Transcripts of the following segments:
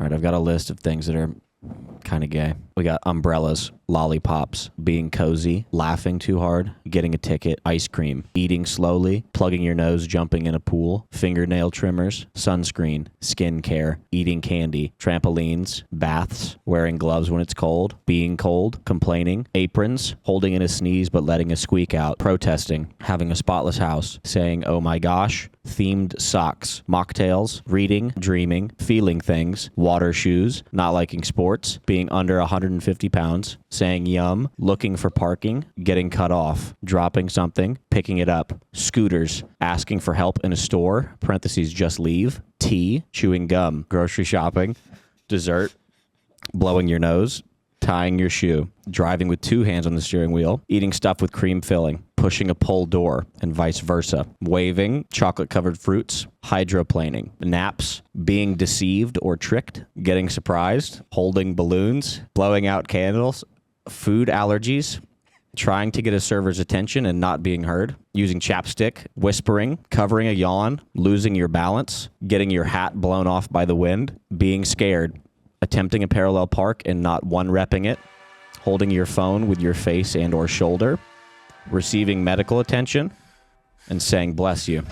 All right, I've got a list of things that are kind of gay. We got umbrellas, lollipops, being cozy, laughing too hard, getting a ticket, ice cream, eating slowly, plugging your nose, jumping in a pool, fingernail trimmers, sunscreen, skin care, eating candy, trampolines, baths, wearing gloves when it's cold, being cold, complaining, aprons, holding in a sneeze but letting a squeak out, protesting, having a spotless house, saying, oh my gosh, themed socks, mocktails, reading, dreaming, feeling things, water shoes, not liking sports, being under 150 pounds, saying yum, looking for parking, getting cut off, dropping something, picking it up, scooters, asking for help in a store, parentheses, just leave, tea, chewing gum, grocery shopping, dessert, blowing your nose, tying your shoe, driving with two hands on the steering wheel, eating stuff with cream filling, pushing a pole door, and vice versa, waving, chocolate-covered fruits, hydroplaning, naps, being deceived or tricked, getting surprised, holding balloons, blowing out candles, food allergies, trying to get a server's attention and not being heard, using chapstick, whispering, covering a yawn, losing your balance, getting your hat blown off by the wind, being scared, attempting a parallel park and not one-repping it, holding your phone with your face and or shoulder, receiving medical attention, and saying bless you.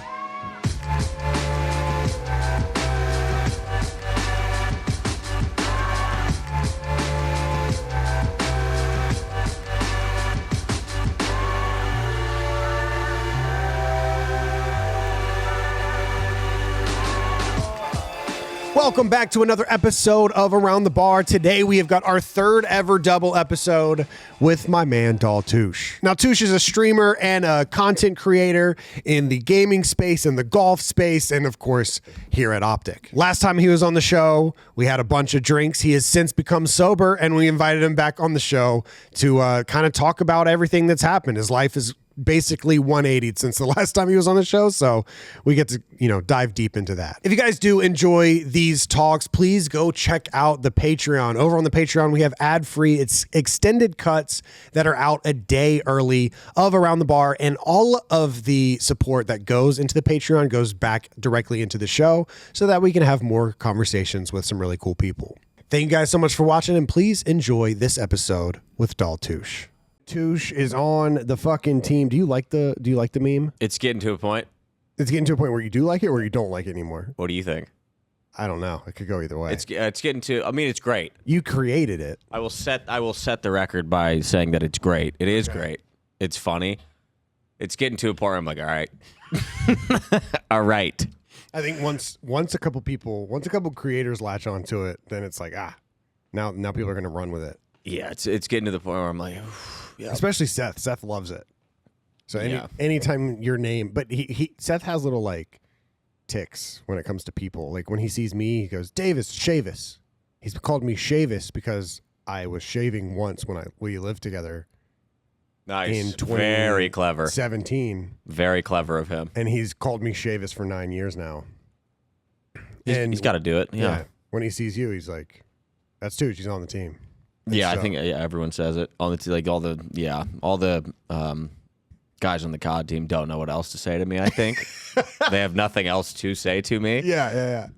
Welcome back to another episode of Around the Bar. Today we have got our third ever double episode with my man Daltoosh. Now Toosh is a streamer and a content creator in the gaming space and the golf space and of course here at OpTic. Last time he was on the show, we had a bunch of drinks. He has since become sober and we invited him back on the show to kind of talk about everything that's happened. His life is basically 180 since the last time he was on the show, so we get to dive deep into that. If you guys do enjoy these talks, please go check out the Patreon. Over on the Patreon we have ad-free, it's extended cuts that are out a day early of Around the Bar, and all of the support that goes into the Patreon goes back directly into the show so that we can have more conversations with some really cool people. Thank you guys so much for watching, and please enjoy this episode with Daltoosh. Toosh is on the fucking team. Do you like the meme? It's getting to a point. It's getting to a point where you do like it or you don't like it anymore. What do you think? I don't know. It could go either way. It's getting to, I mean, it's great. You created it. I will set the record by saying that it's great. It is great. It's funny. It's getting to a point where I'm like, all right. All right. I think once a couple creators latch onto it, then it's like, now people are going to run with it. Yeah, it's getting to the point where I'm like, yeah. Especially Seth. Seth loves it. So anytime your name, but Seth has little like ticks when it comes to people. Like when he sees me, he goes, Davis, Shavis. He's called me Shavis because I was shaving once when we lived together. Nice. Very clever. 17. Very clever of him. And he's called me Shavis for 9 years now. He's got to do it. Yeah. When he sees you, he's like, that's Tooch. He's on the team. Yeah, I think everyone says it. All the guys on the COD team don't know what else to say to me. I think they have nothing else to say to me. Yeah.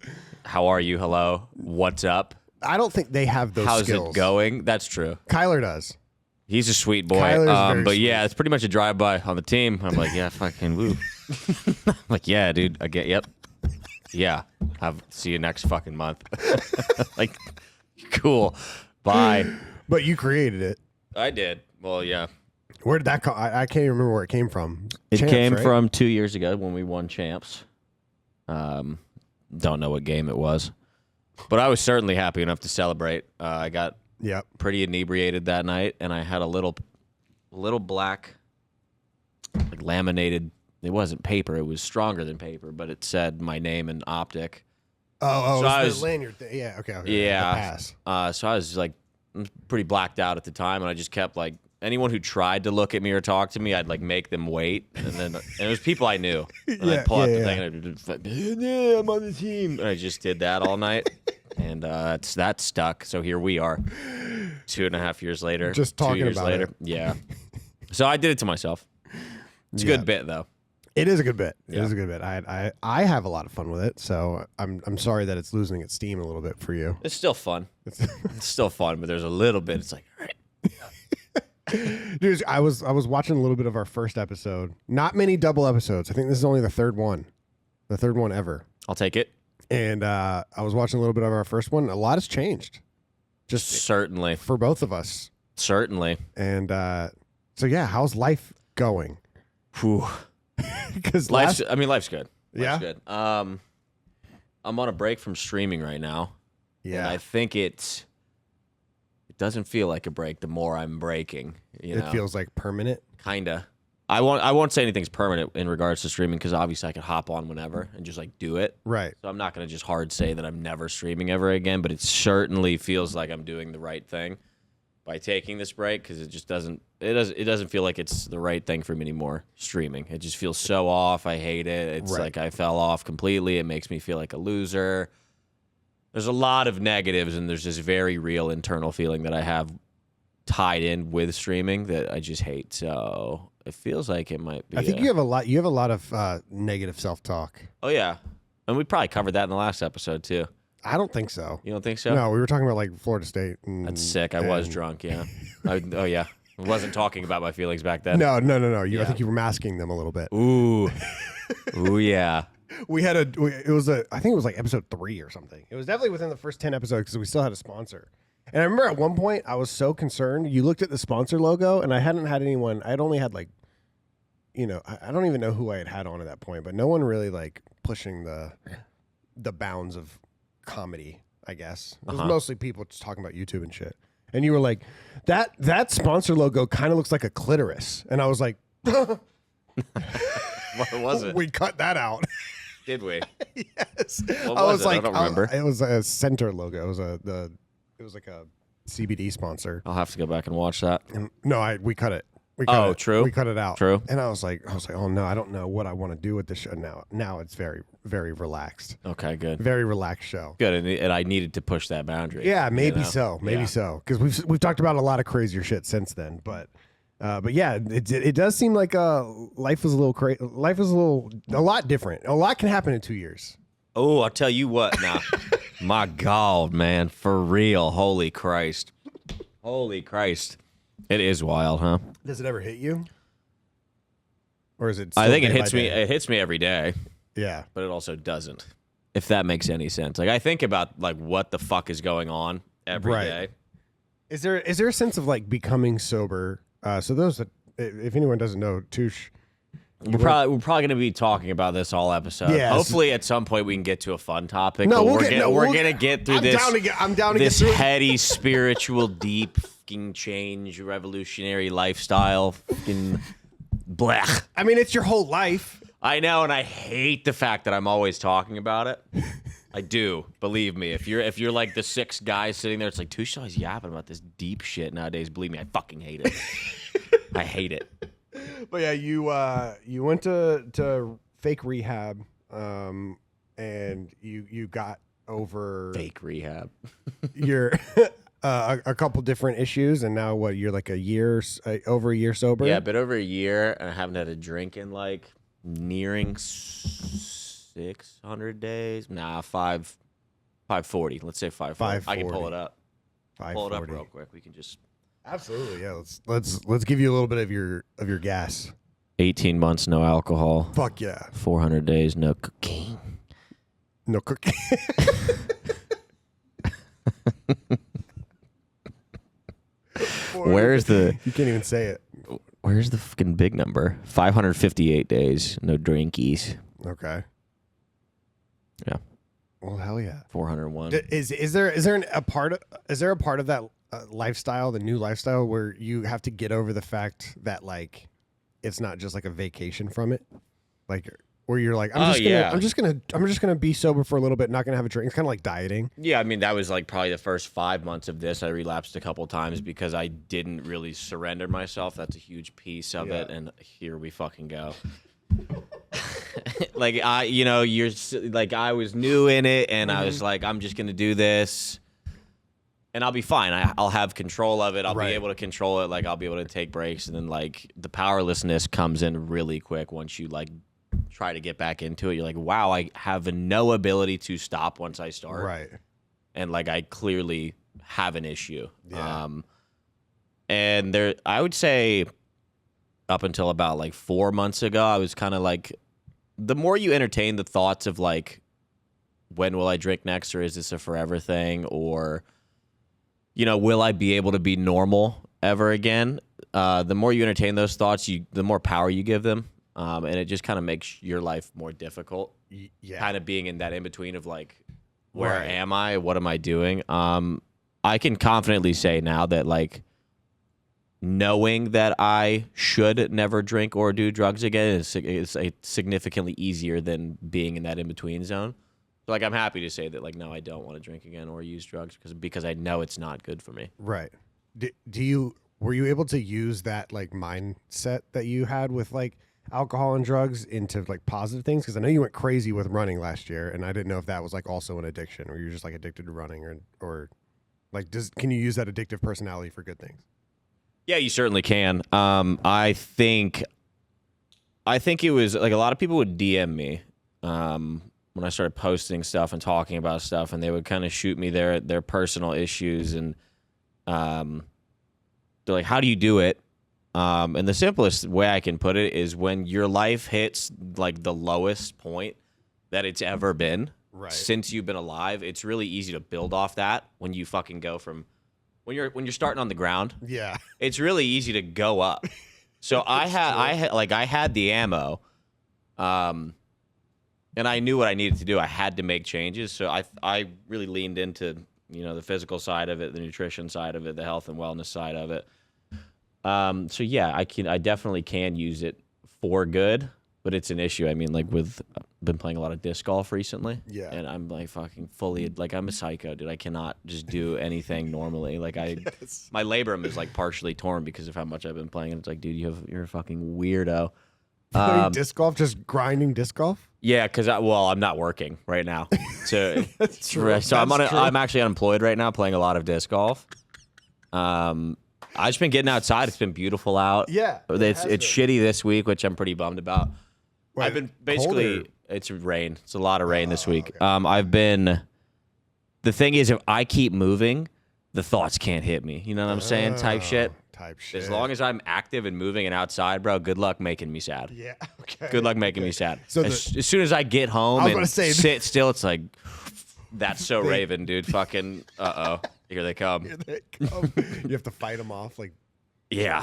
How are you? Hello. What's up? I don't think they have those skills. How's it going? That's true. Kyler does. He's a sweet boy. But yeah, it's pretty much a drive-by on the team. I'm like, yeah, fucking woo. I'm like, yeah, dude. I get. Yep. Yeah. See you next fucking month. Like, cool. Bye. But you created it. I did. Well, yeah. Where did that come? I can't even remember where it came from. It came from 2 years ago when we won champs. Don't know what game it was, but I was certainly happy enough to celebrate. I got pretty inebriated that night, and I had a little black, like laminated. It wasn't paper. It was stronger than paper, but it said my name in OpTic. So it was the lanyard thing. Yeah, okay. Yeah. So I was like pretty blacked out at the time, and I just kept like anyone who tried to look at me or talk to me, I'd like make them wait, and it was people I knew. And I'd pull out the thing, and I'd be like, yeah, I'm on the team, and I just did that all night, and that stuck. So here we are, 2.5 years later. Just talking 2 years about later. it. Yeah. So I did it to myself. It's a good bit though. It is a good bit. It is a good bit. I have a lot of fun with it, so I'm sorry that it's losing its steam a little bit for you. It's still fun. It's still fun, but there's a little bit. It's like, all right. Dude, I was watching a little bit of our first episode. Not many double episodes. I think this is only the third one ever. I'll take it. And I was watching a little bit of our first one. A lot has changed, just Certainly. for both of us. Certainly. And so yeah, how's life going? Whew. Because life's good. Life's Yeah? good. I'm on a break from streaming right now. And yeah, I think it doesn't feel like a break the more I'm breaking. it feels like permanent. Kinda. I won't say anything's permanent in regards to streaming because obviously I could hop on whenever and just like do it. Right. So I'm not gonna just hard say that I'm never streaming ever again, but it certainly feels like I'm doing the right thing by taking this break because it just doesn't feel like it's the right thing for me anymore. Streaming, it just feels so off. I hate it. It's like I fell off completely. It makes me feel like a loser. There's a lot of negatives, and there's this very real internal feeling that I have tied in with streaming that I just hate. So it feels like it might be. I think you have a lot of negative self-talk. Oh yeah, and we probably covered that in the last episode too. I don't think so. You don't think so? No, we were talking about like Florida State. That's sick. I was drunk. Yeah. Oh yeah. I wasn't talking about my feelings back then. No. I think you were masking them a little bit. Ooh. Ooh yeah. I think it was like episode 3 or something. It was definitely within the first 10 episodes because we still had a sponsor. And I remember at one point I was so concerned. You looked at the sponsor logo, and I hadn't had anyone. I'd only had like, I don't even know who I had on at that point, but no one really like pushing the bounds of comedy, I guess. It was mostly people just talking about YouTube and shit. And you were like, that sponsor logo kind of looks like a clitoris. And I was like, What was it? We cut that out. Did we? Yes. What was it? like, I don't remember. It was a center logo. It was like a CBD sponsor. I'll have to go back and watch that. And we cut it. True. We cut it out. True. And I was like, oh no, I don't know what I want to do with this show now. Now it's very, very relaxed. Okay, good. Very relaxed show. Good, and I needed to push that boundary. Yeah, maybe so. Because we've talked about a lot of crazier shit since then. But yeah, it does seem like life is a little crazy. Life is a lot different. A lot can happen in 2 years. Oh, I'll tell you what now. My God, man, for real. Holy Christ. It is wild, huh? Does it ever hit you? Or is it? I think it day hits by me. day? It hits me every day, Yeah. but it also doesn't. If that makes any sense. Like I think about like what the fuck is going on every day. Is there a sense of like becoming sober? So those that, if anyone doesn't know, Touche. We're probably going to be talking about this all episode. Yes. Hopefully, at some point we can get to a fun topic. No, but we'll we're gonna get through this. I'm down to this get through. heady, spiritual, deep, fucking change, revolutionary lifestyle, fucking blech. I mean, it's your whole life. I know, and I hate the fact that I'm always talking about it. I do. Believe me, if you're like the 6 guys sitting there, it's like Touche always yapping about this deep shit nowadays. Believe me, I fucking hate it. I hate it. But yeah, you went to fake rehab, and you got over Fake rehab. your a couple different issues, and now you're like over a year sober. Yeah, but over a year, and I haven't had a drink in like nearing 600 days. Nah, 540. Let's say 540. I can pull it up. 540. Pull it up real quick. We can just. Absolutely, yeah. Let's give you a little bit of your gas. 18 months, no alcohol. Fuck yeah. 400 days, no cocaine. No cooking. Where's the? You can't even say it. Where's the fucking big number? 558 days, no drinkies. Okay. Yeah. Well, hell yeah. 401. Is there a part of that lifestyle, the new lifestyle, where you have to get over the fact that like it's not just like a vacation from it, like where you're like I'm just gonna be sober for a little bit, not gonna have a drink. It's kind of like dieting. Yeah, I mean that was like probably the first 5 months of this. I relapsed a couple times because I didn't really surrender myself. That's a huge piece of it, and here we fucking go. Like you're like I was new in it, and I was like, I'm just gonna do this. And I'll be fine. I'll have control of it. I'll be able to control it. Like I'll be able to take breaks, and then like the powerlessness comes in really quick once you like try to get back into it, you're like, wow, I have no ability to stop once I start. Right. And like I clearly have an issue. Yeah. And there, I would say up until about like 4 months ago, I was kind of like, the more you entertain the thoughts of like, when will I drink next, or is this a forever thing, or, you know, will I be able to be normal ever again? The more you entertain those thoughts, the more power you give them. And it just kind of makes your life more difficult. Yeah. Kind of being in that in between of like, where Right. am I? What am I doing? I can confidently say now that like, knowing that I should never drink or do drugs again is significantly easier than being in that in between zone. So like, I'm happy to say that like, no, I don't want to drink again or use drugs because I know it's not good for me. Right. Were you able to use that like mindset that you had with like alcohol and drugs into like positive things? Because I know you went crazy with running last year, and I didn't know if that was like also an addiction, or you're just like addicted to running, or like can you use that addictive personality for good things? Yeah, you certainly can. I think it was like a lot of people would DM me when I started posting stuff and talking about stuff, and they would kind of shoot me their personal issues, and they're like, "How do you do it?" And the simplest way I can put it is when your life hits like the lowest point that it's ever been since you've been alive. It's really easy to build off that when you fucking go from when you're starting on the ground. Yeah, it's really easy to go up. So I had the ammo, and I knew what I needed to do. I had to make changes. So I really leaned into, you know, the physical side of it, the nutrition side of it, the health and wellness side of it. So yeah, I definitely can use it for good, but it's an issue. I mean, like I've been playing a lot of disc golf recently. Yeah. And I'm like fucking fully, like I'm a psycho, dude. I cannot just do anything normally. Like my labrum is like partially torn because of how much I've been playing. And it's like, dude, you're a fucking weirdo. Playing disc golf, just grinding disc golf. Yeah, because I'm not working right now. So That's true. So I'm actually unemployed right now, playing a lot of disc golf. I've just been getting outside. It's been beautiful out. Yeah, it's shitty this week, which I'm pretty bummed about. Wait, I've been basically colder? It's rain. It's a lot of rain this week. Okay. The thing is, if I keep moving, the thoughts can't hit me. You know what I'm saying? Type shit. As long as I'm active and moving and outside, bro, good luck making me sad. Yeah. Okay. Good luck making me sad. So as soon as I get home and sit still, it's like, that's so Raven, dude. Fucking, here they come. Here they come. You have to fight them off like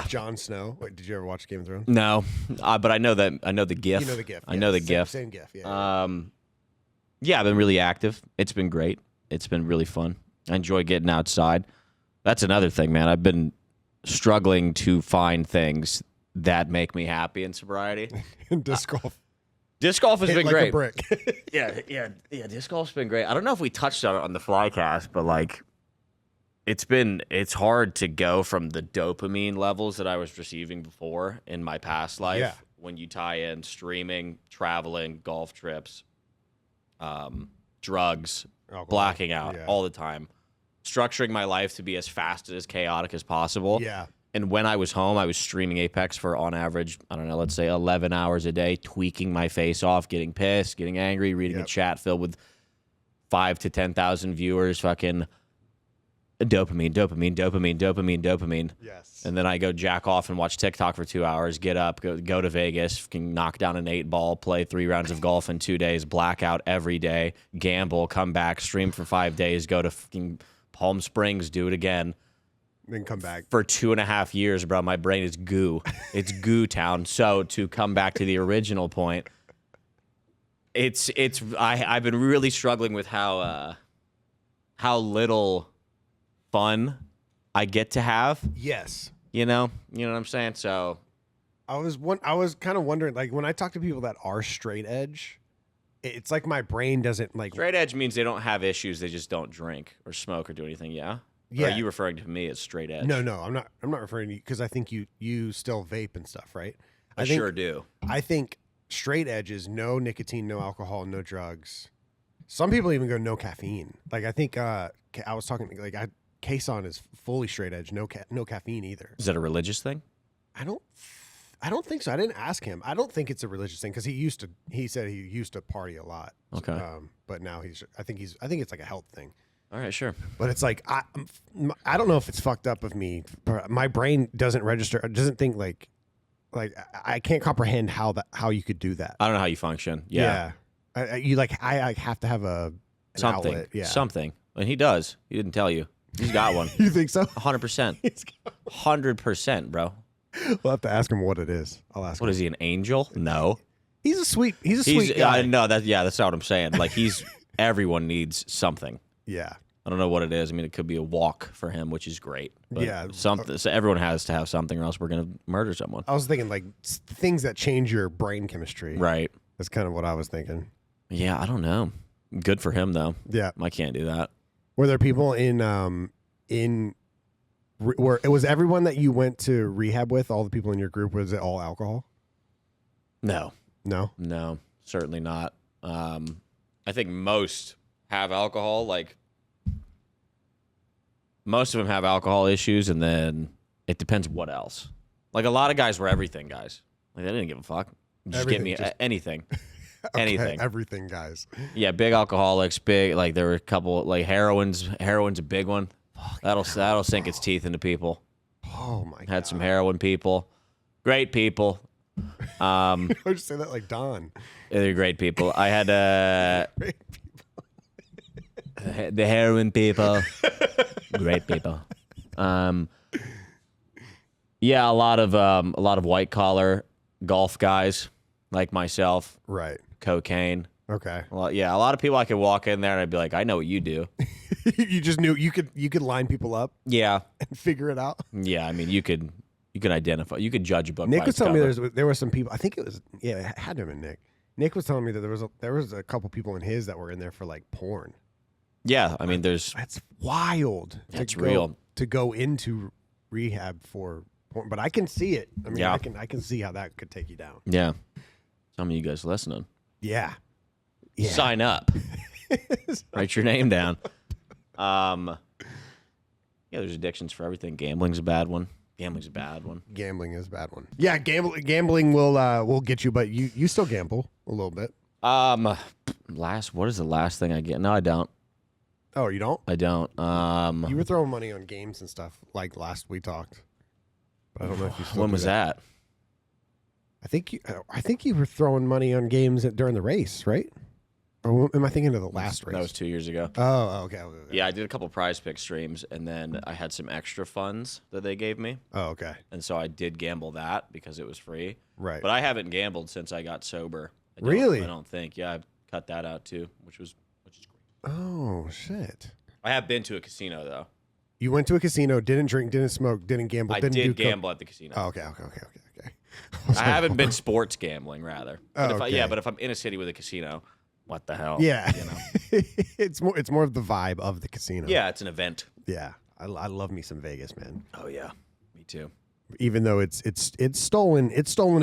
Jon Snow. Wait, did you ever watch Game of Thrones? No, but I know the GIF. You know the GIF. I know the GIF. Same GIF. Yeah. Yeah, I've been really active. It's been great. It's been really fun. I enjoy getting outside. That's another thing, man. I've been struggling to find things that make me happy in sobriety. Disc golf. Disc golf has been like great. A brick. yeah. Disc golf's been great. I don't know if we touched on it on the Flycast, but like, it's hard to go from the dopamine levels that I was receiving before in my past life when you tie in streaming, traveling, golf trips, drugs, blacking out all the time, structuring my life to be as fast and as chaotic as possible. Yeah. And when I was home, I was streaming Apex for, on average, I don't know, let's say 11 hours a day, tweaking my face off, getting pissed, getting angry, reading a chat filled with 5,000 to 10,000 viewers, fucking dopamine. Yes. And then I go jack off and watch TikTok for 2 hours, get up, go to Vegas, fucking knock down an 8-ball, play 3 rounds of golf in 2 days, blackout every day, gamble, come back, stream for 5 days, go to fucking Palm Springs, do it again. Then come back. For 2.5 years, bro, my brain is goo. It's goo town. So to come back to the original point, I've been really struggling with how little fun I get to have. Yes. You know what I'm saying? So I was kind of wondering, like, when I talk to people that are straight edge, it's like my brain doesn't like. Straight edge means they don't have issues. They just don't drink or smoke or do anything. Yeah. Yeah. Or are you referring to me as straight edge? No, I'm not referring to you, because I think you still vape and stuff, right? I sure do. I think straight edge is no nicotine, no alcohol, no drugs. Some people even go no caffeine. Like, I think I was talking like Kason is fully straight edge, no caffeine either. Is that a religious thing? I don't. I don't think so. I didn't ask him. I don't think it's a religious thing because he said he used to party a lot. Okay. But now I think it's like a health thing. All right, sure. But it's like I don't know if it's fucked up of me. My brain doesn't register. Doesn't think like I can't comprehend how you could do that. I don't know how you function. Yeah. I have to have an Something. outlet. Yeah. Something. And he does. He didn't tell you. He's got one. You think so? 100%. 100%, bro. We'll have to ask him what it is. I'll ask him. What is he, an angel? No. He's a sweet guy. No, that's not what I'm saying. Like everyone needs something. Yeah. I don't know what it is. I mean, it could be a walk for him, which is great. But Yeah. something. So everyone has to have something, or else we're gonna murder someone. I was thinking like things that change your brain chemistry. Right. That's kind of what I was thinking. Yeah, I don't know. Good for him though. Yeah. I can't do that. Were there people where it was everyone that you went to rehab with? All the people in your group, was it all alcohol? No, No. certainly not. I think most have alcohol. Like most of them have alcohol issues, and then it depends what else. Like a lot of guys were everything guys. Like they didn't give a fuck. Just Everything, get me just- anything. Okay, Anything. everything, guys. Yeah, big alcoholics, big like there were a couple like heroin's a big one. That'll sink its teeth into people. Oh my god. Had some heroin people. Great people. I would just say that like Don. They're great people. I had Great people. the heroin people. Great people. Yeah, a lot of white collar golf guys like myself. Right. Cocaine. Okay. Well, yeah, a lot of people I could walk in there and I'd be like, I know what you do. You just knew you could line people up Yeah. and figure it out. Yeah, I mean, you could identify. You could judge a book. Nick by was its telling cover. me there were some people. I think it was it had to have been Nick. Nick was telling me that there was a couple people in his that were in there for like porn. Yeah, I mean, there's That's wild. That's real. To go into rehab for porn, but I can see it. I mean, Yeah. I can see how that could take you down. yeah. Some of you guys listening, Yeah. Yeah. sign up. Write your name down. Yeah, there's addictions for everything. Gambling's a bad one. Gambling's a bad one. Gambling is a bad one. Yeah, gambling will get you, but you still gamble a little bit. What is the last thing I get? No, I don't. Oh, you don't? I don't. You were throwing money on games and stuff like last we talked. But I don't know if you still When do was that? I think you were throwing money on games during the race, right? Or am I thinking of the last race? That was 2 years ago. Oh, okay. Yeah, I did a couple prize pick streams, and then I had some extra funds that they gave me. Oh, okay. And so I did gamble that because it was free. Right. But I haven't gambled since I got sober. Really? I don't think. Yeah, I've cut that out too, which is great. Oh, shit. I have been to a casino though. You went to a casino, didn't drink, didn't smoke, didn't gamble, I didn't did do gamble at the casino. Oh, okay. I haven't been sports gambling rather. But okay. but if I'm in a city with a casino, what the hell? Yeah. You know? it's more of the vibe of the casino. Yeah, it's an event. Yeah. I love me some Vegas, man. Oh yeah, me too. Even though it's stolen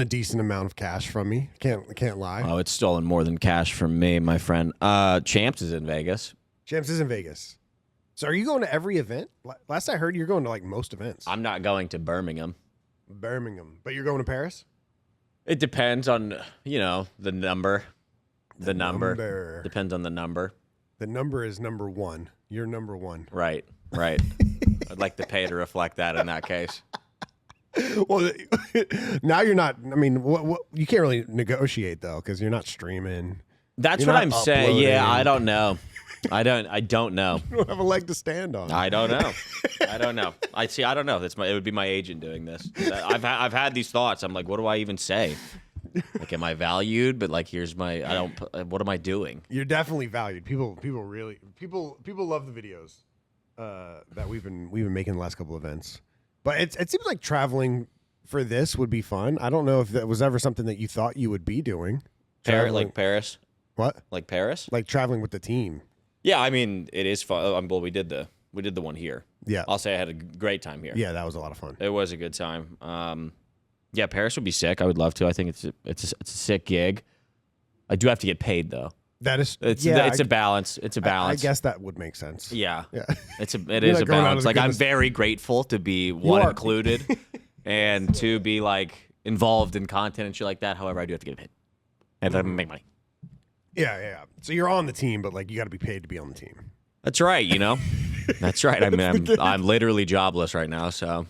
a decent amount of cash from me. Can't lie. Oh, it's stolen more than cash from me, my friend. Champs is in Vegas. Champs is in Vegas. So are you going to every event? Last I heard, you're going to like most events. I'm not going to Birmingham. Birmingham. But you're going to Paris? It depends on, the number. The number. Number. Depends on the number. The number is number one. You're number one. Right. I'd like to pay to reflect that in that case. Well, now you're not. I mean, what you can't really negotiate though because you're not streaming. That's You're what not I'm saying. uploading. Yeah, I don't know. I don't know. You don't have a leg to stand on. I don't know. I don't know. I don't know. It would be my agent doing this. I've had these thoughts. I'm like, what do I even say? Like, am I valued? But like, here's my. What am I doing? You're definitely valued. People love the videos that we've been making the last couple of events. But it seems like traveling for this would be fun. I don't know if that was ever something that you thought you would be doing. Like Paris. What? Like Paris? Like traveling with the team. Yeah, I mean, it is fun. Well, we did the one here. Yeah. I'll say I had a great time here. Yeah, that was a lot of fun. It was a good time. Yeah, Paris would be sick. I would love to. I think it's a sick gig. I do have to get paid though. That is, It's a balance. It's a balance. I guess that would make sense. Yeah. Yeah. It You're is not a going out balance. as Like good I'm as- very grateful to be one are. included, and to be like involved in content and shit like that. However, I do have to get paid. And I make money. Yeah. So you're on the team, but like you got to be paid to be on the team. That's right, you know? That's right. I mean, I'm literally jobless right now, so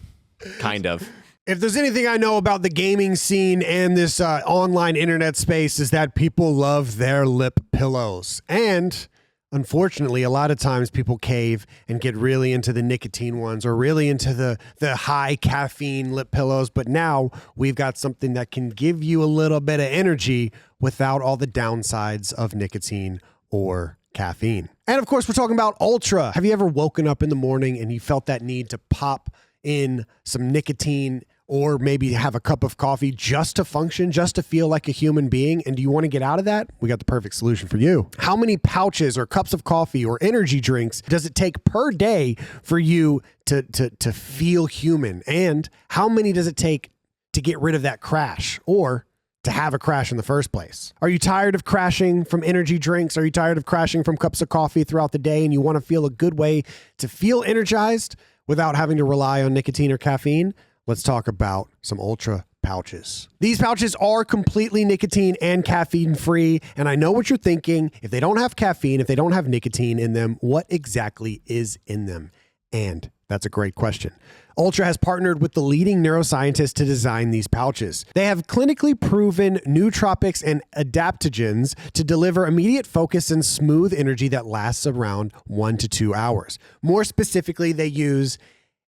kind of. If there's anything I know about the gaming scene and this online internet space is that people love their lip pillows. And unfortunately, a lot of times people cave and get really into the nicotine ones or really into the high caffeine lip pillows. But now we've got something that can give you a little bit of energy without all the downsides of nicotine or caffeine. And of course, we're talking about Ultra. Have you ever woken up in the morning and you felt that need to pop in some nicotine or maybe have a cup of coffee just to function, just to feel like a human being? And do you want to get out of that? We got the perfect solution for you. How many pouches or cups of coffee or energy drinks does it take per day for you to feel human? And how many does it take to get rid of that crash or to have a crash in the first place? Are you tired of crashing from energy drinks? Are you tired of crashing from cups of coffee throughout the day and you want to feel a good way to feel energized without having to rely on nicotine or caffeine? Let's talk about some Ultra pouches. These pouches are completely nicotine and caffeine free. And I know what you're thinking. If they don't have caffeine, if they don't have nicotine in them, what exactly is in them? And that's a great question. Ultra has partnered with the leading neuroscientists to design these pouches. They have clinically proven nootropics and adaptogens to deliver immediate focus and smooth energy that lasts around 1 to 2 hours. More specifically, they use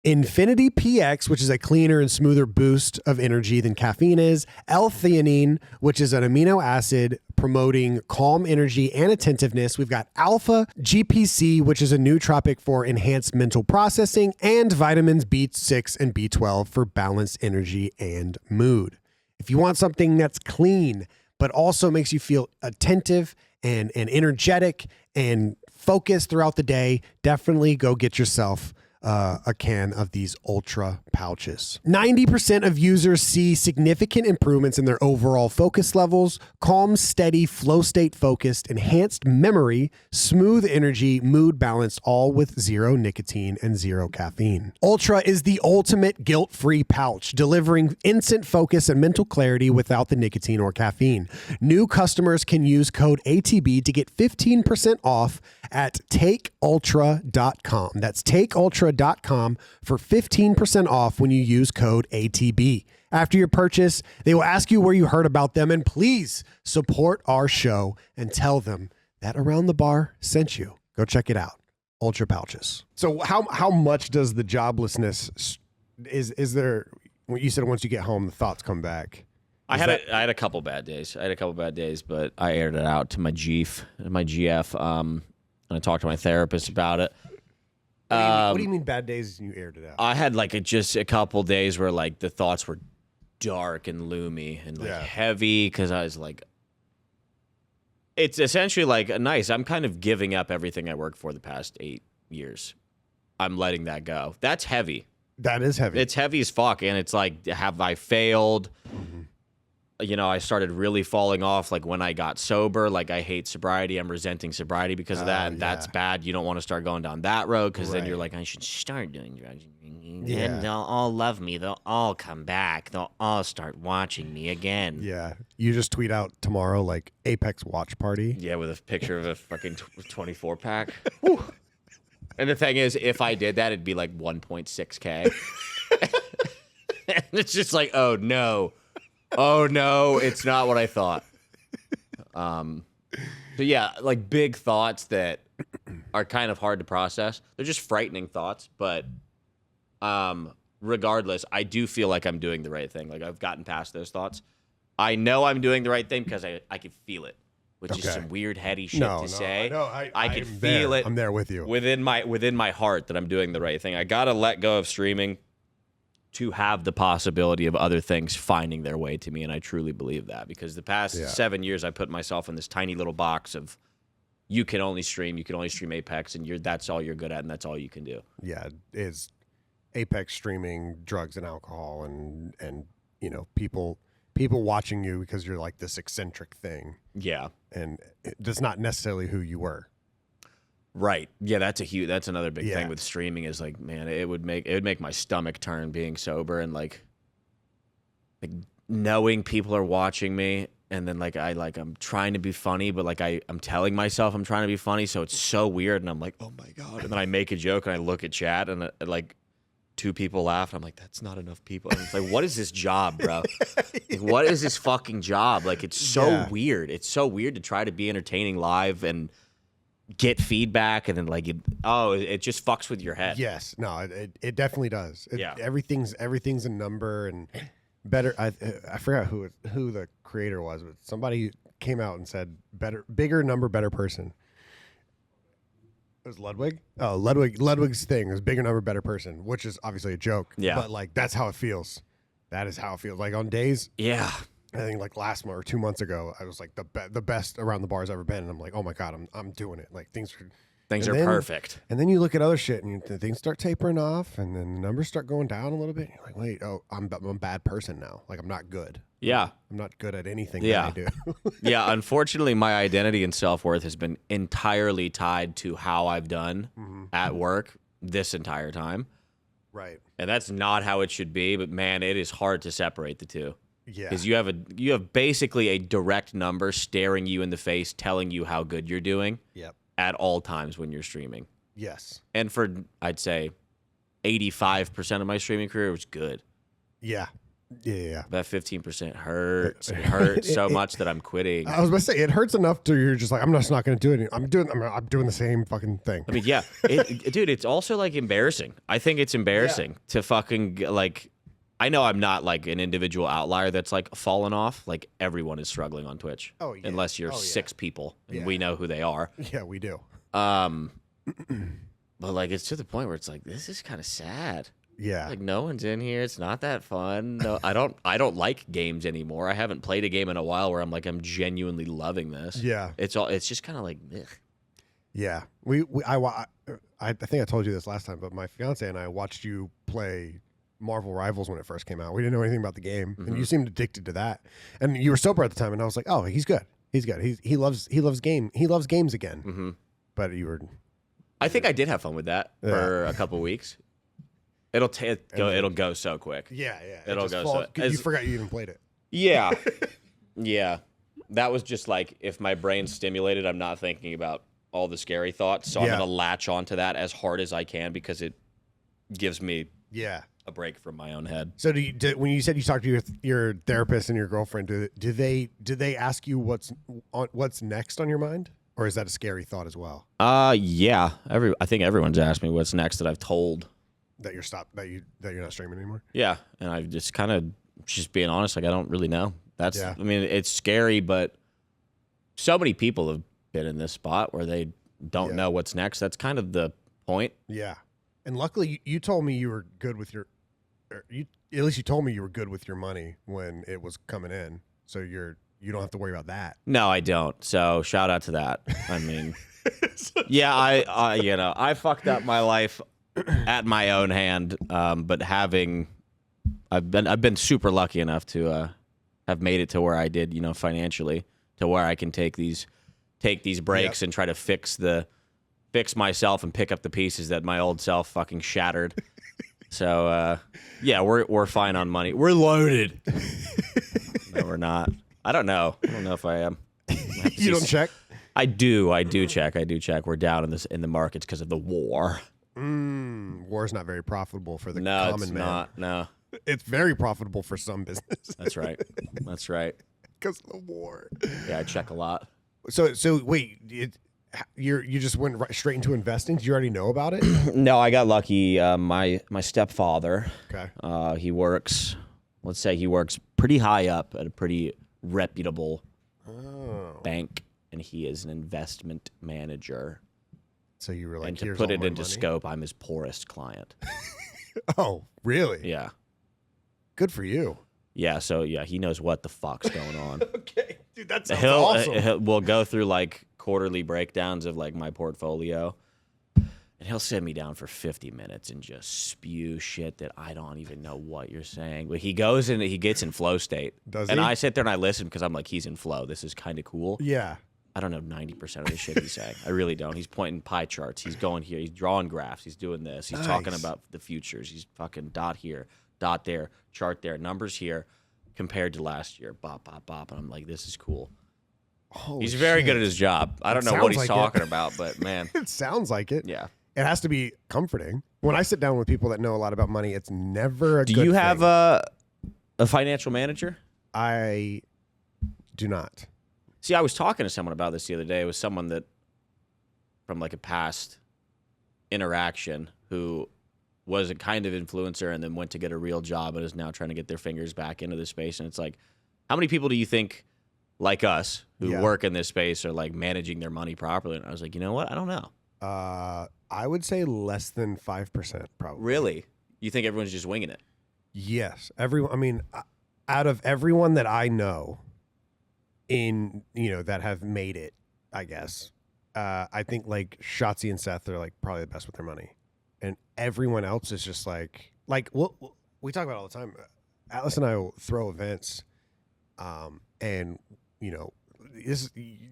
Infinity PX, which is a cleaner and smoother boost of energy than caffeine is, L-theanine, which is an amino acid promoting calm energy and attentiveness. We've got Alpha GPC, which is a nootropic for enhanced mental processing, and vitamins B6 and B12 for balanced energy and mood. If you want something that's clean, but also makes you feel attentive and energetic and focused throughout the day, definitely go get yourself a can of these Ultra pouches. 90% of users see significant improvements in their overall focus levels, calm, steady, flow state focused, enhanced memory, smooth energy, mood balance, all with zero nicotine and zero caffeine. Ultra is the ultimate guilt-free pouch, delivering instant focus and mental clarity without the nicotine or caffeine. New customers can use code ATB to get 15% off at takeultra.com. That's takeultra.com for 15% off when you use code ATB. After your purchase, they will ask you where you heard about them, and please support our show and tell them that Around the Bar sent you. Go check it out. Ultra pouches. So how much does the joblessness is there? When you said once you get home, the thoughts come back. I had a couple bad days. But I aired it out to my GF. And I talked to my therapist about it. What do you mean bad days and you aired it out? I had just a couple days where like the thoughts were dark and loomy and heavy because I was like, it's essentially like nice. I'm kind of giving up everything I worked for the past 8 years. I'm letting that go. That's heavy. That is heavy. It's heavy as fuck. And it's like, have I failed? Mm-hmm. You know, I started really falling off like when I got sober. Like I hate sobriety. I'm resenting sobriety because of that. And that's bad. You don't want to start going down that road because then you're like, I should start doing drugs. And they'll all love me. They'll all come back. They'll all start watching me again. Yeah. You just tweet out tomorrow like Apex watch party. Yeah, with a picture of a fucking 24 pack. And the thing is, if I did that, it'd be like 1.6K. And it's just like, oh no. Oh no, it's not what I thought. So yeah, like big thoughts that are kind of hard to process. They're just frightening thoughts, but regardless, I do feel like I'm doing the right thing. Like I've gotten past those thoughts. I know I'm doing the right thing because I can feel it, which is some weird heady shit to say. I can feel it. I'm there with you. Within my heart that I'm doing the right thing. I gotta let go of streaming to have the possibility of other things finding their way to me. And I truly believe that because the past 7 years, I put myself in this tiny little box of you can only stream Apex and that's all you're good at and that's all you can do. Yeah. Is Apex streaming, drugs and alcohol and you know, people watching you because you're like this eccentric thing. Yeah. And that's not necessarily who you were. Right. Yeah, that's another big thing with streaming is like, man, it would make my stomach turn being sober and like knowing people are watching me, and then I'm trying to be funny, but like I'm telling myself I'm trying to be funny, so it's so weird, and I'm like, oh my god, and then I make a joke and I look at chat and like 2 people laugh, and I'm like, that's not enough people. And it's like, what is this job, bro? Like, what is this fucking job? Like, it's so weird. It's so weird to try to be entertaining live and get feedback, and then it just fucks with your head. Yes, no, it definitely does. Everything's a number and better. I forgot who the creator was, but somebody came out and said bigger number, better person. It was Ludwig. Oh, Ludwig's thing is bigger number, better person, which is obviously a joke. Yeah, but like that's how it feels. That is how it feels. Like on days. Yeah. I think like last month or 2 months ago, I was like the best around the bar I've ever been, and I'm like, oh my god, I'm doing it. Like things are perfect. And then you look at other shit, and things start tapering off, and then the numbers start going down a little bit. And you're like, wait, I'm a bad person now. Like I'm not good. Yeah, I'm not good at anything that I do. Yeah, unfortunately, my identity and self-worth has been entirely tied to how I've done at work this entire time. Right. And that's not how it should be, but man, it is hard to separate the two. Yeah. Because you have basically a direct number staring you in the face, telling you how good you're doing. Yep. At all times when you're streaming. Yes. And for, I'd say, 85% of my streaming career was good. Yeah. Yeah. That 15% hurts. It hurts so much that I'm quitting. I was about to say, it hurts enough to you're just like, I'm just not going to do it. I'm doing the same fucking thing. I mean, yeah. Dude, it's also like embarrassing. I think it's embarrassing to fucking like, I know I'm not like an individual outlier that's like fallen off. Like everyone is struggling on Twitch. Oh, yeah. Unless you're 6 people and we know who they are. Yeah, we do. But like, it's to the point where it's like, this is kind of sad. Yeah. Like no one's in here. It's not that fun. No, I don't like games anymore. I haven't played a game in a while where I'm genuinely loving this. Yeah. It's just kind of like, ugh. Yeah. I think I told you this last time, but my fiance and I watched you play Marvel Rivals when it first came out. We didn't know anything about the game, and you seemed addicted to that. And you were sober at the time, and I was like, "Oh, he's good. He's good. He loves games again." Mm-hmm. But you were. I think I did have fun with that for a couple weeks. It'll go so quick. Yeah. It'll go so. You forgot you even played it. Yeah, yeah. That was just like if my brain's stimulated, I'm not thinking about all the scary thoughts, so I'm gonna latch onto that as hard as I can because it gives me a break from my own head. So when you said you talked to your therapist and your girlfriend, do they ask you what's next on your mind, or is that a scary thought as well? Yeah. I think everyone's asked me what's next that I've told that you're not streaming anymore. Yeah, and I've just kind of just being honest, like I don't really know. I mean, it's scary, but so many people have been in this spot where they don't know what's next. That's kind of the point. Yeah. And luckily, you told me you were good with at least you told me you were good with your money when it was coming in. So you don't have to worry about that. No, I don't. So shout out to that. I mean, yeah, I fucked up my life at my own hand. But I've been super lucky enough to have made it to where I did, financially, to where I can take these breaks and try to fix myself and pick up the pieces that my old self fucking shattered. So yeah, we're fine on money. We're loaded. No, we're not. I don't know if I am. You don't check? I do check. We're down in the markets because of the war. War is not very profitable for the common man. No, it's not. No. It's very profitable for some businesses. That's right. Because of the war. Yeah, I check a lot. So wait, you just went straight into investing? Did you already know about it? No, I got lucky. My stepfather. Okay. He works pretty high up at a pretty reputable bank, and he is an investment manager. So you were like, and to put it into scope, I'm his poorest client. Oh, really? Yeah. Good for you. Yeah. So yeah, he knows what the fuck's going on. Okay, dude, that sounds awesome. We'll go through like quarterly breakdowns of like my portfolio, and he'll sit me down for 50 minutes and just spew shit that I don't even know what you're saying. But he goes and he gets in flow state. Does he? And I sit there and I listen because I'm like, he's in flow. This is kind of cool. Yeah. I don't know 90% of the shit he's saying. I really don't. He's pointing pie charts. He's going here. He's drawing graphs. He's doing this. He's talking about the futures. He's fucking dot here, dot there, chart there, numbers here. compared to last year. Bop, bop, bop. And I'm like, this is cool. Holy He's very shit. good at his job. I don't know what sounds he's like talking it. about, but man. It sounds like it. Yeah. It has to be comforting. When I sit down with people that know a lot about money, it's never a good Do you have thing. a financial manager? I do not. See, I was talking to someone about this the other day. It was someone that from like a past interaction who was a kind of influencer and then went to get a real job and is now trying to get their fingers back into this space. And it's like, how many people do you think like us who work in this space are like managing their money properly? And I was like, you know what? I don't know. I would say less than 5%, probably. Really? You think everyone's just winging it? Yes. Everyone. I mean, out of everyone that I know that have made it, I guess, I think like Shotzi and Seth are like probably the best with their money. And everyone else is just like we talk about all the time. Atlas and I will throw events, and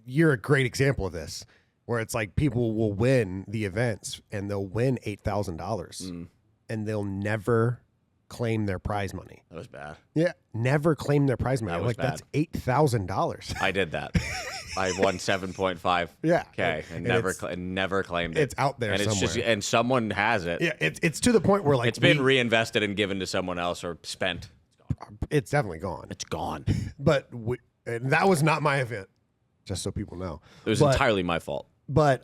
you're a great example of this, where it's like people will win the events and they'll win $8,000, and they'll never claim their prize money. That was bad. Yeah, never claim their prize money. That was bad. That's $8,000. I did that. I won 7.5. Yeah. Okay, and never claimed it. It's out there and somewhere. it's just and someone has it. Yeah, it's to the point where like it's been reinvested and given to someone else or spent. It's definitely gone. It's gone. But and that was not my event, just so people know. It was entirely my fault. But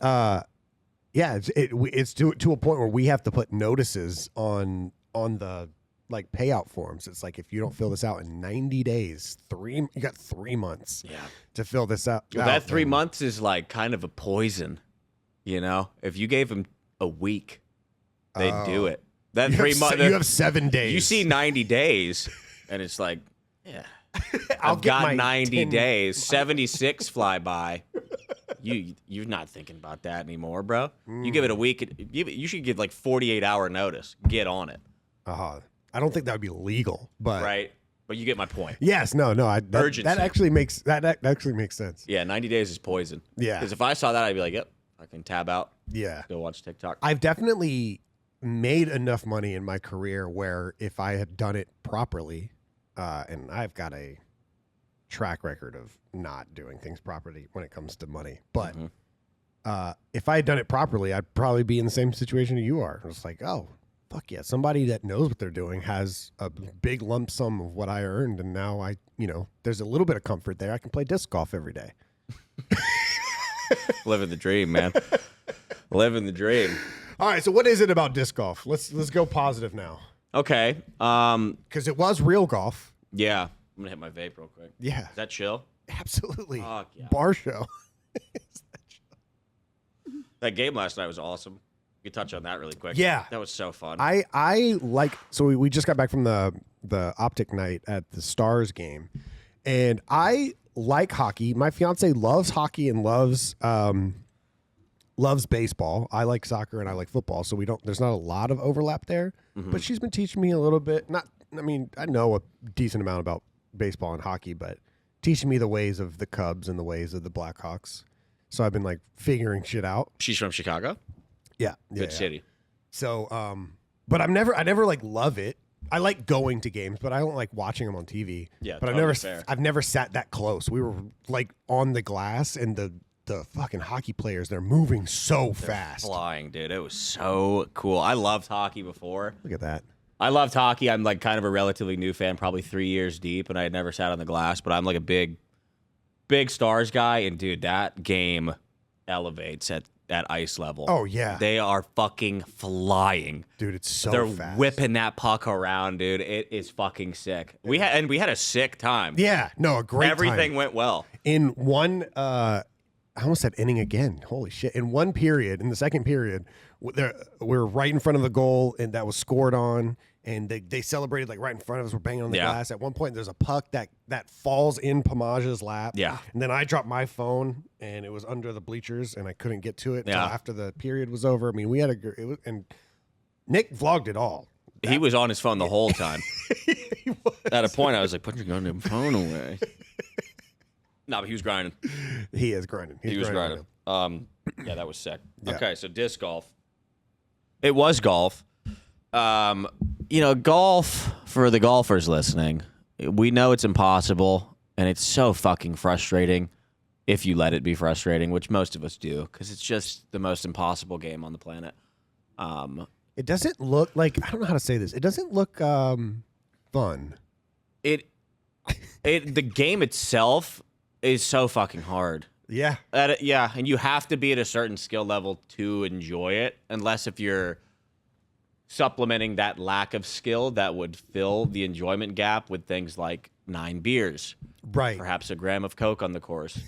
yeah, it's to a point where we have to put notices on the like payout forms. It's like if you don't fill this out in 90 days, you got 3 months to fill this out. Well, that 3 months is like kind of a poison, you know? If you gave them a week, they'd do it. That 3 months. You have 7 days. You see 90 days, and it's like, yeah. I've got 90 days, 76 fly by. You're not thinking about that anymore, bro. You give it a week. You should give like 48-hour notice. Get on it. I don't think that would be legal, but right. But you get my point. Yes, no. Urgency. That actually makes sense. Yeah, 90 days is poison. Yeah. Because if I saw that, I'd be like, yep, I can tab out. Yeah. Go watch TikTok. I've definitely made enough money in my career where if I had done it properly, and I've got a track record of not doing things properly when it comes to money, but if I had done it properly, I'd probably be in the same situation you are. It's like, oh, fuck yeah, somebody that knows what they're doing has a big lump sum of what I earned, and now there's a little bit of comfort there. I can play disc golf every day. Living the dream, man. Living the dream. All right, so what is it about disc golf? Let's go positive now. Okay. Because it was real golf. Yeah. I'm gonna hit my vape real quick. Yeah. Is that chill? Absolutely. Fuck yeah. Bar show. That game last night was awesome. You touch on that really quick. Yeah. That was so fun. I like, so we just got back from the OpTic night at the Stars game, and I like hockey. My fiance loves hockey and loves baseball. I like soccer and I like football, so there's not a lot of overlap there, but she's been teaching me a little bit. I know a decent amount about baseball and hockey, but teaching me the ways of the Cubs and the ways of the Blackhawks. So I've been like figuring shit out. She's from Chicago? Yeah. Good city. So, but I never like love it. I like going to games, but I don't like watching them on TV. Yeah, but totally I've never sat that close. We were like on the glass, and the fucking hockey players, they're moving so fast. Flying, dude. It was so cool. I loved hockey before. Look at that. I loved hockey. I'm like kind of a relatively new fan, probably 3 years deep, and I had never sat on the glass, but I'm like a big Stars guy, and dude, that game elevates at ice level. Oh yeah, they are fucking flying, dude. It's so they're fast. whipping that puck around, dude. It is fucking sick. We had a sick time. Yeah, no, a great. Everything time. went well. In one, I almost said inning again. Holy shit! In one period, in the second period, we're right in front of the goal, and that was scored on. And they celebrated like right in front of us. We're banging on the glass. At one point, there's a puck that falls in Pamaja's lap. Yeah. And then I dropped my phone, and it was under the bleachers, and I couldn't get to it until after the period was over. I mean, and Nick vlogged it all. He was on his phone the whole time. At a point, I was like, "Put your goddamn phone away." No, but he was grinding. He is grinding. He was grinding. Yeah, that was sick. Yeah. Okay, so disc golf. It was golf. Golf, for the golfers listening, We know it's impossible, and it's so fucking frustrating if you let it be frustrating, which most of us do, because it's just the most impossible game on the planet. It doesn't look like, I don't know how to say this. It doesn't look fun. The game itself is so fucking hard. Yeah. Yeah, and you have to be at a certain skill level to enjoy it, unless if you're supplementing that lack of skill that would fill the enjoyment gap with things like 9 beers, Right. perhaps a gram of Coke on the course,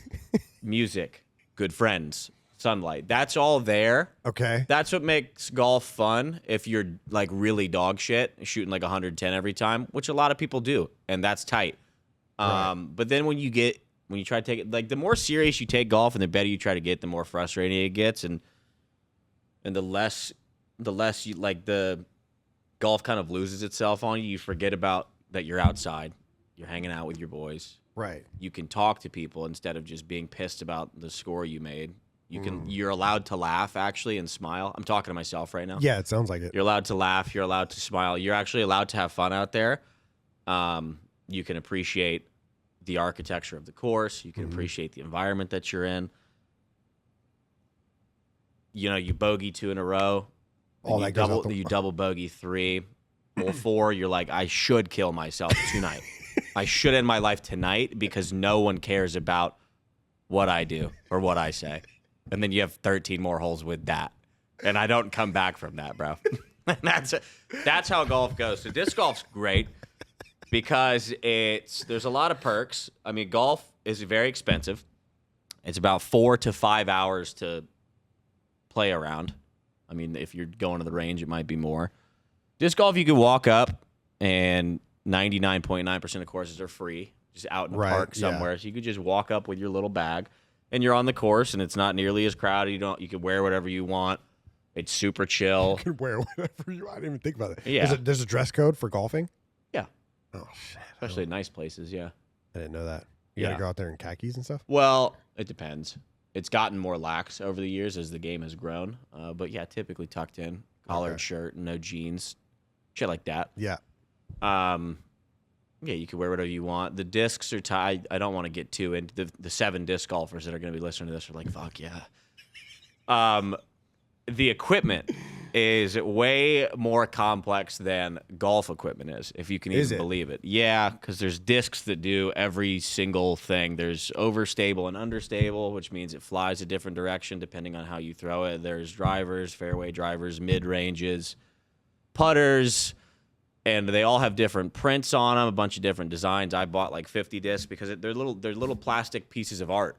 music, good friends, sunlight. That's all there. Okay. That's what makes golf fun if you're like really dog shit, shooting like 110 every time, which a lot of people do, and that's tight. Right. But then when you try to take it, like the more serious you take golf and the better you try to get, the more frustrating it gets, and the less you like the golf kind of loses itself on you. You forget about that you're outside, you're hanging out with your boys. Right. You can talk to people instead of just being pissed about the score you made. You're allowed to laugh actually and smile. I'm talking to myself right now. Yeah, it sounds like it. You're allowed to laugh. You're allowed to smile. You're actually allowed to have fun out there. You can appreciate the architecture of the course. You can appreciate the environment that you're in. You know, you bogey 2 in a row. All that goes out the- You double bogey 3. Well, 4, you're like, I should kill myself tonight. I should end my life tonight because no one cares about what I do or what I say. And then you have 13 more holes with that. And I don't come back from that, bro. That's how golf goes. So disc golf's great because there's a lot of perks. I mean, golf is very expensive. It's about 4 to 5 hours to play around. I mean, if you're going to the range, it might be more. Disc golf, you could walk up, and 99.9% of courses are free, just out in a park somewhere. Yeah. So you could just walk up with your little bag, and you're on the course, and it's not nearly as crowded. You can wear whatever you want. It's super chill. You can wear whatever you want. I didn't even think about it. Yeah. There's a dress code for golfing? Yeah. Oh, shit. Especially in nice places, yeah. I didn't know that. You got to go out there in khakis and stuff? Well, it depends. It's gotten more lax over the years as the game has grown. But, yeah, typically tucked in. Collared shirt, no jeans, shit like that. Yeah. Yeah, you can wear whatever you want. The discs are tied. I don't want to get too into the 7 disc golfers that are going to be listening to this are like, fuck yeah. The equipment is way more complex than golf equipment is, if you can even believe it. Yeah, because there's discs that do every single thing. There's overstable and understable, which means it flies a different direction depending on how you throw it. There's drivers, fairway drivers, mid-ranges, putters, and they all have different prints on them, a bunch of different designs. I bought like 50 discs because they're little plastic pieces of art,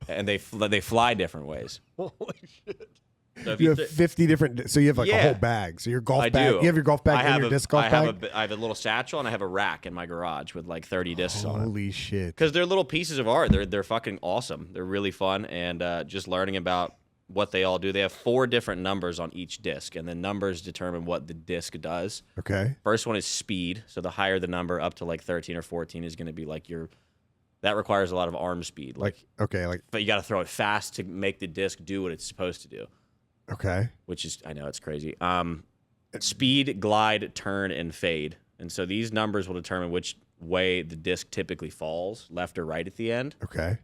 and they fly different ways. Holy shit. So you have 50 different, so you have like a whole bag. So your golf bag, do. you have your golf bag and your disc golf bag? I have a little satchel and I have a rack in my garage with like 30 discs on it. Holy shit. Because they're little pieces of art. They're fucking awesome. They're really fun, and just learning about what they all do. They have 4 different numbers on each disc, and the numbers determine what the disc does. Okay. First one is speed. So the higher the number, up to like 13 or 14 is going to be like that requires a lot of arm speed. But you got to throw it fast to make the disc do what it's supposed to do. Okay. Which is, I know it's crazy. Speed, glide, turn, and fade. And so these numbers will determine which way the disc typically falls, left or right at the end. Okay.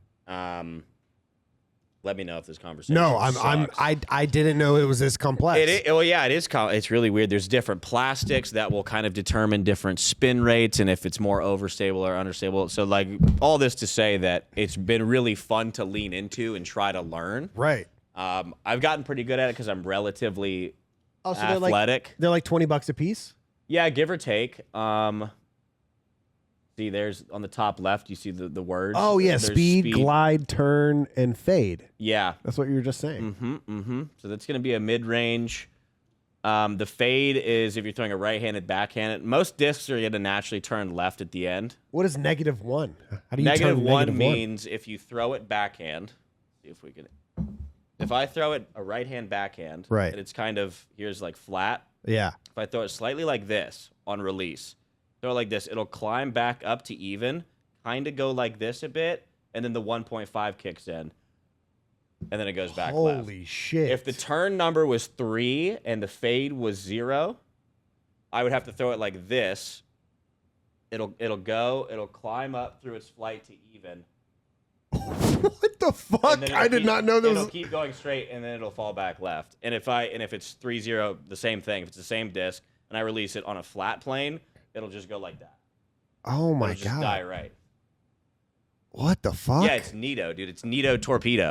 Let me know if this conversation sucks. I didn't know it was this complex. It is. It's really weird. There's different plastics that will kind of determine different spin rates and if it's more overstable or understable. So like all this to say that it's been really fun to lean into and try to learn. Right. I've gotten pretty good at it because I'm relatively athletic. They're like $20 a piece? Yeah, give or take. See, there's on the top left, you see the words. Oh, yeah, speed, glide, turn, and fade. Yeah. That's what you were just saying. So that's going to be a mid-range. The fade is if you're throwing a right-handed backhand. Most discs are going to naturally turn left at the end. What is -1? How do you negative turn one -1? means if you throw it backhand. See if we can. If I throw it a right-hand backhand, right, and it's kind of here's like flat. Yeah. If I throw it slightly like this on release, throw it like this, it'll climb back up to even, kind of go like this a bit, and then the 1.5 kicks in, and then it goes back left. Holy shit. If the turn number was 3 and the fade was 0, I would have to throw it like this, It'll climb up through its flight to even. What the fuck? I did not know It'll keep going straight, and then it'll fall back left. And if it's 3-0, the same thing. If it's the same disc, and I release it on a flat plane, it'll just go like that. Oh my It'll god! Just die right. What the fuck? Yeah, it's Nito, dude. It's Nito Torpedo.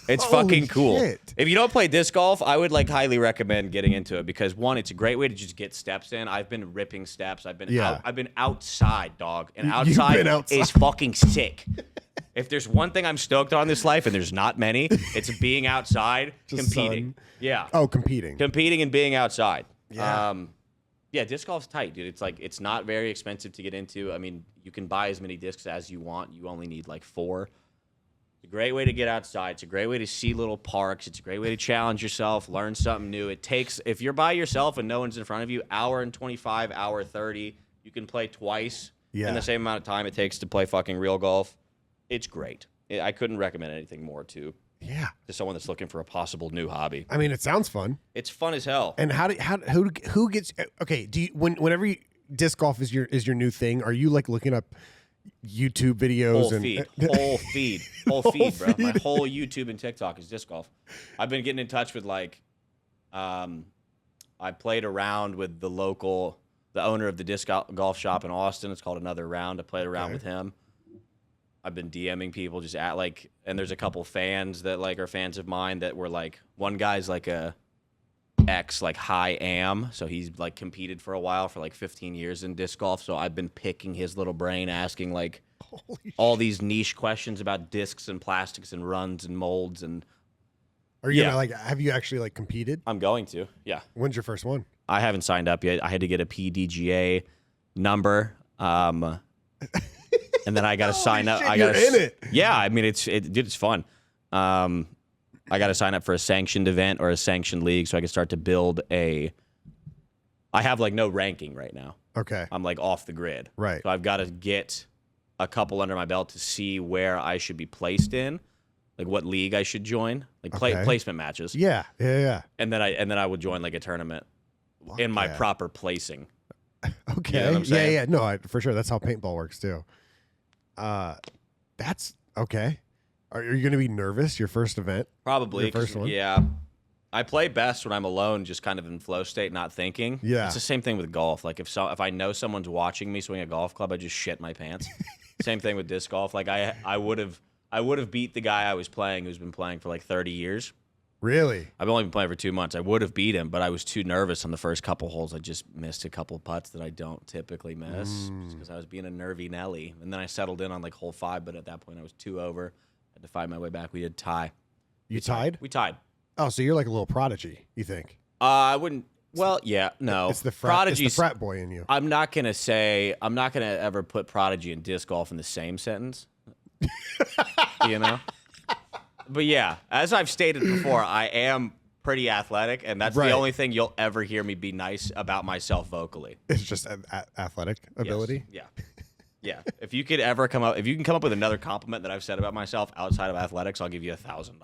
It's fucking cool. Shit. If you don't play disc golf, I would highly recommend getting into it because one, it's a great way to just get steps in. I've been ripping steps. I've been outside, dog, and outside is fucking sick. If there's one thing I'm stoked on in this life, and there's not many, it's being outside, competing. Sun. Yeah. Oh, competing and being outside. Yeah. Yeah, disc golf's tight, dude. It's not very expensive to get into. I mean, you can buy as many discs as you want. You only need 4. It's a great way to get outside. It's a great way to see little parks. It's a great way to challenge yourself, learn something new. It takes, if you're by yourself and no one's in front of you, hour and 25, hour 30, you can play twice in the same amount of time it takes to play fucking real golf. It's great. I couldn't recommend anything more to someone that's looking for a possible new hobby. I mean, it sounds fun. It's fun as hell. And who gets okay? Do you whenever disc golf is your new thing? Are you looking up YouTube videos whole feed, bro? My whole YouTube and TikTok is disc golf. I've been getting in touch with I played around with the owner of the disc golf shop in Austin. It's called Another Round. I played around with him. I've been DMing people just and there's a couple fans that are fans of mine that were one guy's a ex high am, so he's competed for a while for 15 years in disc golf. So I've been picking his little brain, asking all these niche questions about discs and plastics and runs and molds and. Are you gonna have you actually competed? I'm going to. Yeah. When's your first one? I haven't signed up yet. I had to get a PDGA number. And then I got to sign up. You're in it. Yeah, I mean, it's fun. I got to sign up for a sanctioned event or a sanctioned league so I can start to build I have no ranking right now. Okay. I'm off the grid. Right. So I've got to get a couple under my belt to see where I should be placed in, what league I should join, placement matches. Yeah. And then I would join a tournament in my proper placing. Okay. You know what I'm saying? Yeah. No, for sure. That's how paintball works too. That's okay. Are you going to be nervous your first event? Probably. Your first one? Yeah. I play best when I'm alone, just kind of in flow state, not thinking. Yeah. It's the same thing with golf. If I know someone's watching me swing a golf club, I just shit my pants. Same thing with disc golf. I would have beat the guy I was playing who's been playing for 30 years. Really? I've only been playing for 2 months. I would have beat him, but I was too nervous on the first couple holes. I just missed a couple putts that I don't typically miss because I was being a nervy Nelly. And then I settled in on hole 5, but at that point I was 2 over. Had to find my way back. We did tie. You tied? We tied. Oh, so you're a little prodigy, you think? I wouldn't. Well, yeah, no. It's the frat boy in you. I'm not gonna ever put prodigy and disc golf in the same sentence. You know? But yeah, as I've stated before, I am pretty athletic, and that's the only thing you'll ever hear me be nice about myself vocally. It's just athletic ability. Yes. Yeah. If you can come up with another compliment that I've said about myself outside of athletics, I'll give you $1,000.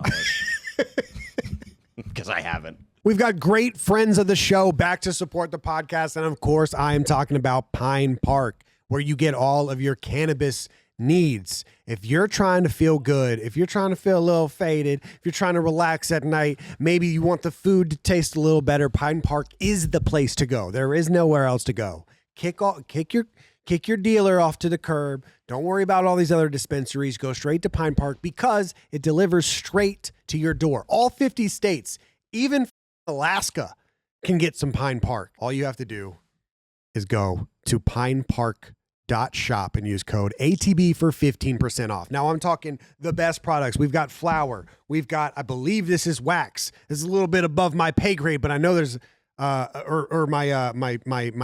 Because I haven't. We've got great friends of the show back to support the podcast, and of course, I am talking about Pine Park, where you get all of your cannabis needs. If you're trying to feel good, if you're trying to feel a little faded, if you're trying to relax at night, maybe you want the food to taste a little better, Pine Park is the place to go. There is nowhere else to go. Kick your dealer off to the curb. Don't worry about all these other dispensaries. Go straight to Pine Park because it delivers straight to your door. All 50 states, even Alaska, can get some Pine Park. All you have to do is go to pinepark.shop and use code ATB for 15% off. Now I'm talking the best products. We've got flour. We've got, I believe this is wax. This is a little bit above my pay grade, but I know there's my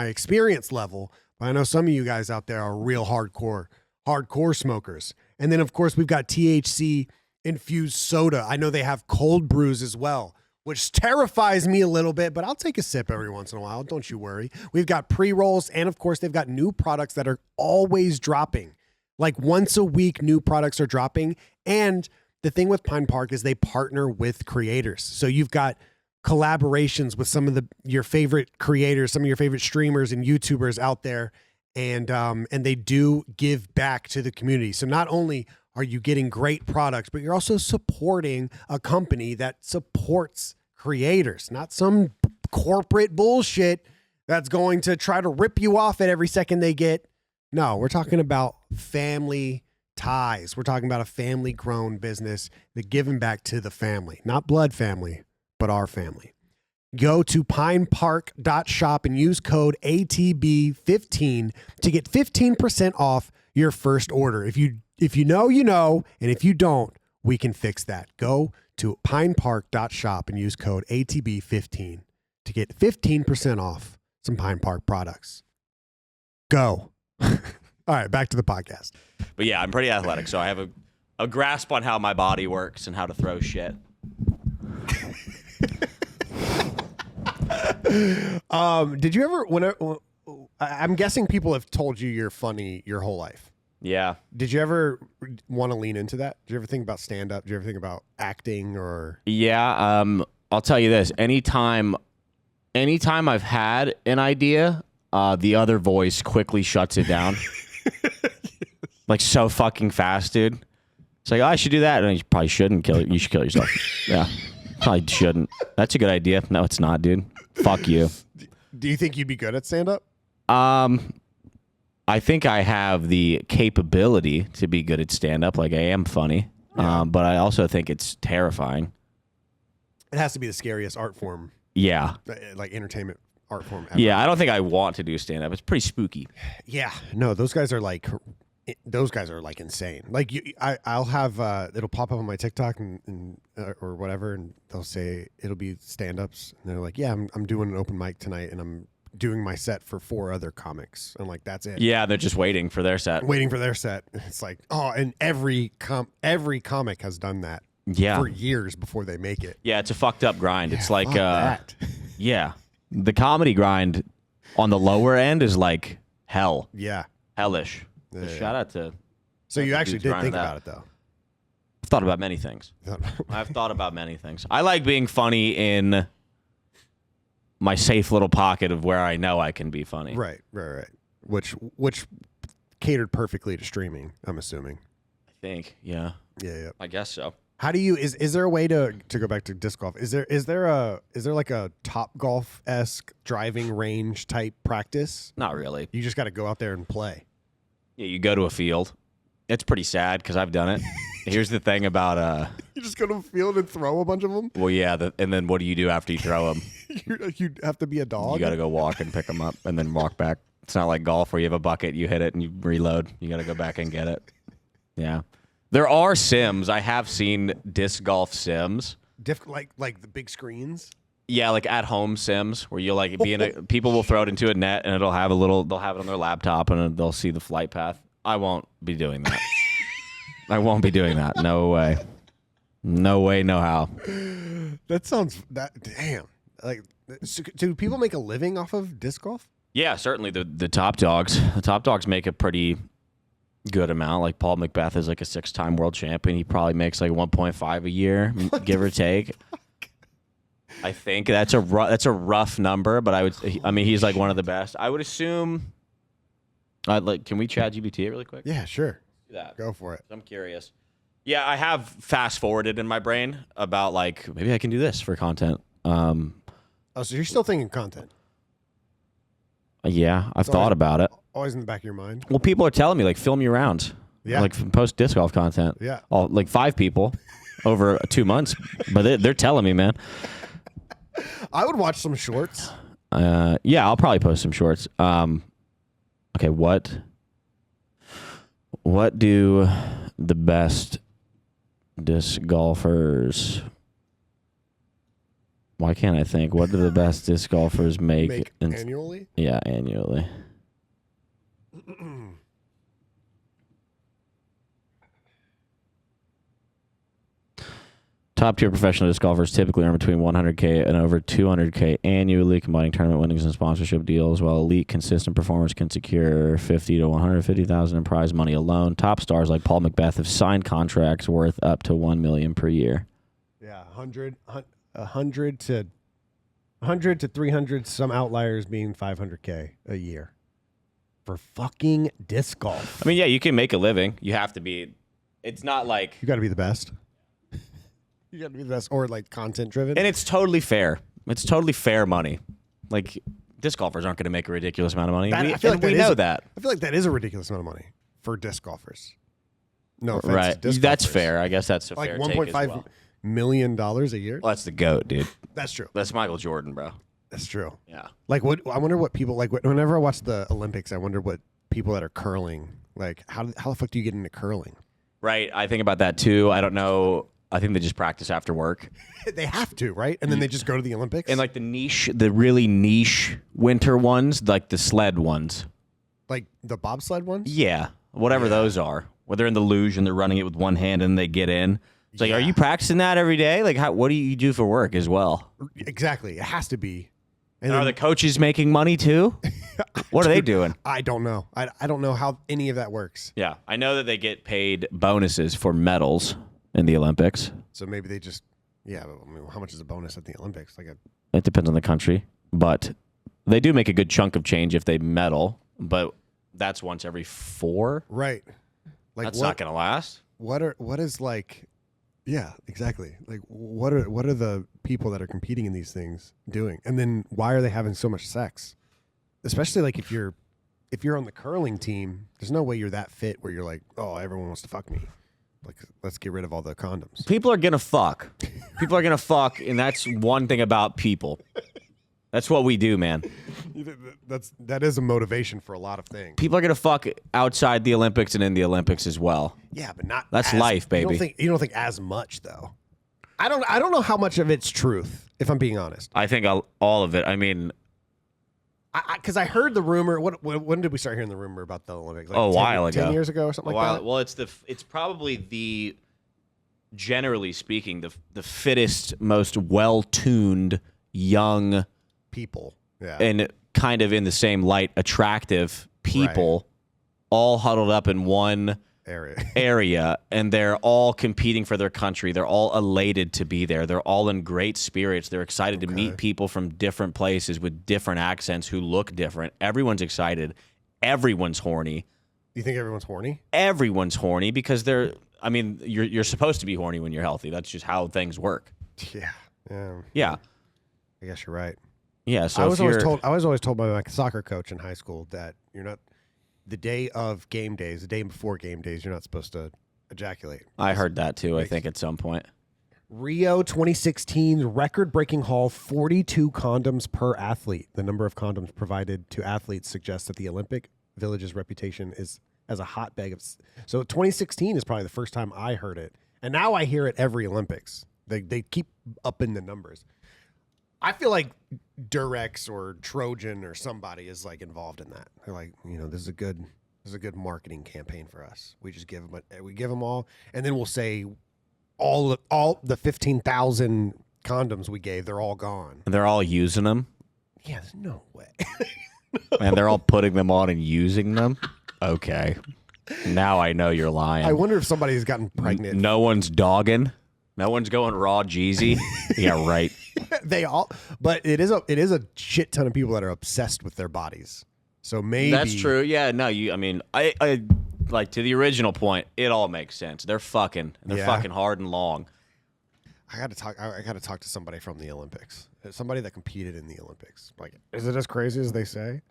experience level. But I know some of you guys out there are real hardcore smokers. And then of course we've got THC infused soda. I know they have cold brews as well, which terrifies me a little bit, but I'll take a sip every once in a while. Don't you worry. We've got pre-rolls, and of course, they've got new products that are always dropping. Once a week, new products are dropping. And the thing with Pine Park is they partner with creators. So you've got collaborations with some of your favorite creators, some of your favorite streamers and YouTubers out there. and they do give back to the community. So not only are you getting great products, but you're also supporting a company that supports creators, not some corporate bullshit that's going to try to rip you off at every second they get. No, we're talking about family ties. We're talking about a family grown business that giving back to the family, not blood family, but our family. Go to pinepark.shop and use code ATB15 to get 15% off your first order. If you know, you know, and if you don't, we can fix that. Go to pinepark.shop and use code ATB15 to get 15% off some Pine Park products. Go. All right, back to the podcast. But yeah, I'm pretty athletic, so I have a grasp on how my body works and how to throw shit. Did you ever, I'm guessing people have told you you're funny your whole life. Yeah. Did you ever want to lean into that? Did you ever think about stand-up? Did you ever think about acting or? Yeah. I'll tell you this. Anytime I've had an idea, the other voice quickly shuts it down. Like so fucking fast, dude. It's like, oh, I should do that. And you probably shouldn't you should kill yourself. Yeah. Probably shouldn't. That's a good idea. No, it's not, dude. Fuck you. Do you think you'd be good at stand-up? I think I have the capability to be good at stand-up. Like, I am funny. Yeah. But I also think it's terrifying. It has to be the scariest art form. Yeah. Like entertainment art form ever. Yeah, I don't think I want to do stand-up. It's pretty spooky. Yeah. No, those guys are like insane. Like I'll have it'll pop up on my TikTok and or whatever, and they'll say it'll be stand-ups, and they're like, yeah, I'm doing an open mic tonight, and I'm doing my set for 4 other comics. I'm like, that's it. Yeah, they're just waiting for their set. It's like, oh, and every comic has done that. Yeah. For years before they make it. Yeah, it's a fucked up grind. Yeah, it's like that. Yeah. The comedy grind on the lower end is like hell. Yeah. Hellish. Yeah. Shout out to. So you actually did think about it though. I've thought about many things. I've thought about many things. I like being funny in my safe little pocket of where I know I can be funny. Right. Which catered perfectly to streaming, I'm assuming. I think, yeah. Yeah. I guess so. How do you is there a way to go back to disc golf? Is there like a Top Golf-esque driving range type practice? Not really. You just got to go out there and play. Yeah, you go to a field. It's pretty sad because I've done it. Here's the thing about you just go to a field and throw a bunch of them. Well, yeah, and then what do you do after you throw them? You have to be a dog. You got to go walk and pick them up and then walk back. It's not like golf where you have a bucket, you hit it, and you reload. You got to go back and get it. Yeah. There are sims. I have seen disc golf sims. Like the big screens? Yeah, like at home sims where you'll like be in a people will throw it into a net and they'll have it on their laptop and they'll see the flight path. I won't be doing that. I won't be doing that. No way. No way, no how. Damn. Like, so do people make a living off of disc golf? Yeah, certainly the top dogs. The top dogs make a pretty good amount. Like Paul McBeth is like a 6-time world champion. He probably makes like 1.5 a year, give or take. I think that's a rough number, but I mean he's like one of the best. I would assume. Can we chat GBT it really quick? Yeah, sure. Do that. Go for it. I'm curious. Yeah, I have fast forwarded in my brain about like maybe I can do this for content. So you're still thinking content? Yeah, I've thought about it. Always in the back of your mind. Well, people are telling me like film your rounds. Yeah. Like post disc golf content. Yeah. Like 5 people over 2 months, but they're telling me, man. I would watch some shorts. Yeah, I'll probably post some shorts. Okay, what do the best disc golfers? Why can't I think? What do the best disc golfers make annually? Yeah, annually. Top tier professional disc golfers typically earn between $100K and over $200K annually, combining tournament winnings and sponsorship deals, while elite consistent performers can secure $50,000 to $150,000 in prize money alone. Top stars like Paul McBeth have signed contracts worth up to $1 million per year. Yeah, 100 to 300, some outliers being $500K a year. for fucking disc golf. I mean, yeah, you can make a living. You have to be. It's not like. You got to be the best. You got to be the best, or like content driven. And it's totally fair. It's totally fair money. Like disc golfers aren't going to make a ridiculous amount of money. I feel like we know that. I feel like that is a ridiculous amount of money for disc golfers. No offense, right? Disc That's golfers. fair. I guess that's a Like fair $1.5 take as well. million a year. Well, that's the GOAT, dude. That's true. That's Michael Jordan, bro. That's true. Yeah. Like what? I wonder what people like. Whenever I watch the Olympics, I wonder what people that are curling like. How the fuck do you get into curling? Right. I think about that too. I don't know. I think they just practice after work. They have to, right? And then they just go to the Olympics. And like the really niche winter ones, like the sled ones. like the bobsled ones. Yeah. Whatever those are. Where they're in the luge and they're running it with one hand and they get in. It's like, are you practicing that every day? Like, what do you do for work as well? Exactly. It has to be. And are the coaches making money too? What are they doing? I don't know. I don't know how any of that works. Yeah. I know that they get paid bonuses for medals in the Olympics. So maybe they just, I mean, how much is a bonus at the Olympics? It depends on the country. But they do make a good chunk of change if they medal. But that's once every 4. Right. Like That's not going to last. What is like, yeah, exactly. Like what are the people that are competing in these things doing? And then why are they having so much sex? Especially like if you're on the curling team, there's no way you're that fit where you're like, oh, everyone wants to fuck me. Like, let's get rid of all the condoms. People are going to fuck. People are going to fuck, and that's one thing about people. That's what we do, man. That is a motivation for a lot of things. People are going to fuck outside the Olympics and in the Olympics as well. Yeah, but not. That's life, baby. You don't think as much though. I don't know how much of it's truth, if I'm being honest. I think all of it. I mean, because I heard the rumor. When did we start hearing the rumor about the Olympics? Like a while ago. 10 years ago or something like that? Well, it's probably the, generally speaking, the fittest, most well-tuned young people. Yeah. And kind of in the same light, attractive people all huddled up in one area, and they're all competing for their country. They're all elated to be there. They're all in great spirits. They're excited to meet people from different places with different accents who look different. Everyone's excited. Everyone's horny. You think everyone's horny? Everyone's horny because you're supposed to be horny when you're healthy. That's just how things work. Yeah. Yeah. I guess you're right. Yeah. So I was always told by my soccer coach in high school that you're not, the day of game days, the day before game days, you're not supposed to ejaculate. I heard that too, I think, at some point. Rio 2016's record-breaking haul, 42 condoms per athlete. The number of condoms provided to athletes suggests that the Olympic Village's reputation is as a hotbed of. So 2016 is probably the first time I heard it, and now I hear it every Olympics. They keep upping the numbers. I feel like Durex or Trojan or somebody is like involved in that. They're like, this is a good marketing campaign for us. We just give them all, and then we'll say all the 15,000 condoms we gave, they're all gone. And they're all using them. Yeah, there's no way. And they're all putting them on and using them. Okay, now I know you're lying. I wonder if somebody's gotten pregnant. No one's dogging. No one's going raw Jeezy. Yeah, right. They all, but it is a shit ton of people that are obsessed with their bodies. So maybe that's true. Yeah, no, I like, to the original point, it all makes sense. They're fucking. They're fucking hard and long. I got to talk to somebody from the Olympics. Somebody that competed in the Olympics. Like, is it as crazy as they say?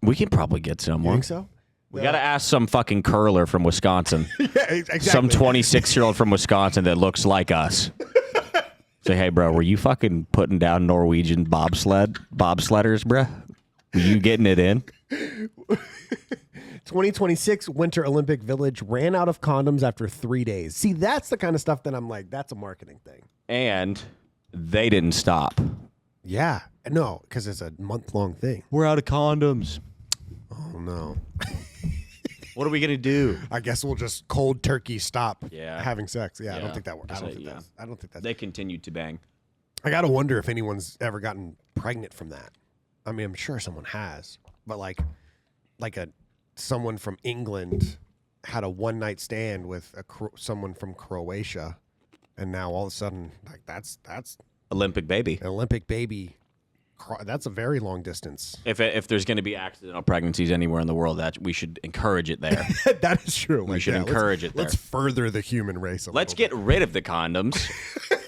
We can probably get someone. You think so? We got to ask some fucking curler from Wisconsin. Yeah, exactly. Some 26-year-old from Wisconsin that looks like us. Say, hey, bro, were you fucking putting down Norwegian bobsledders, bro? Were you getting it in? 2026 Winter Olympic Village ran out of condoms after 3 days. See, that's the kind of stuff that I'm like, that's a marketing thing. And they didn't stop. Yeah. No, because it's a month-long thing. We're out of condoms. Oh, no. What are we going to do? I guess we'll just cold turkey stop having sex. Yeah, I don't think that works. I don't think that. They continued to bang. I got to wonder if anyone's ever gotten pregnant from that. I mean, I'm sure someone has. But like someone from England had a one-night stand with someone from Croatia, and now all of a sudden, like that's Olympic baby. An Olympic baby that's a very long distance. If there's going to be accidental pregnancies anywhere in the world, that we should encourage it there. That is true. We should encourage it there. Let's further the human race. Let's get rid of the condoms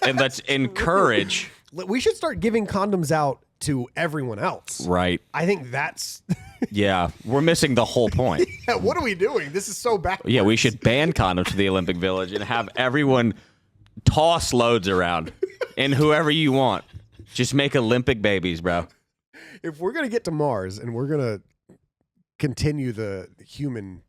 and let's encourage. We should start giving condoms out to everyone else. Right. I think that's. Yeah, we're missing the whole point. Yeah, what are we doing? This is so backwards. Yeah, we should ban condoms to the Olympic Village and have everyone toss loads around and whoever you want. Just make Olympic babies, bro. If we're going to get to Mars and we're going to continue the human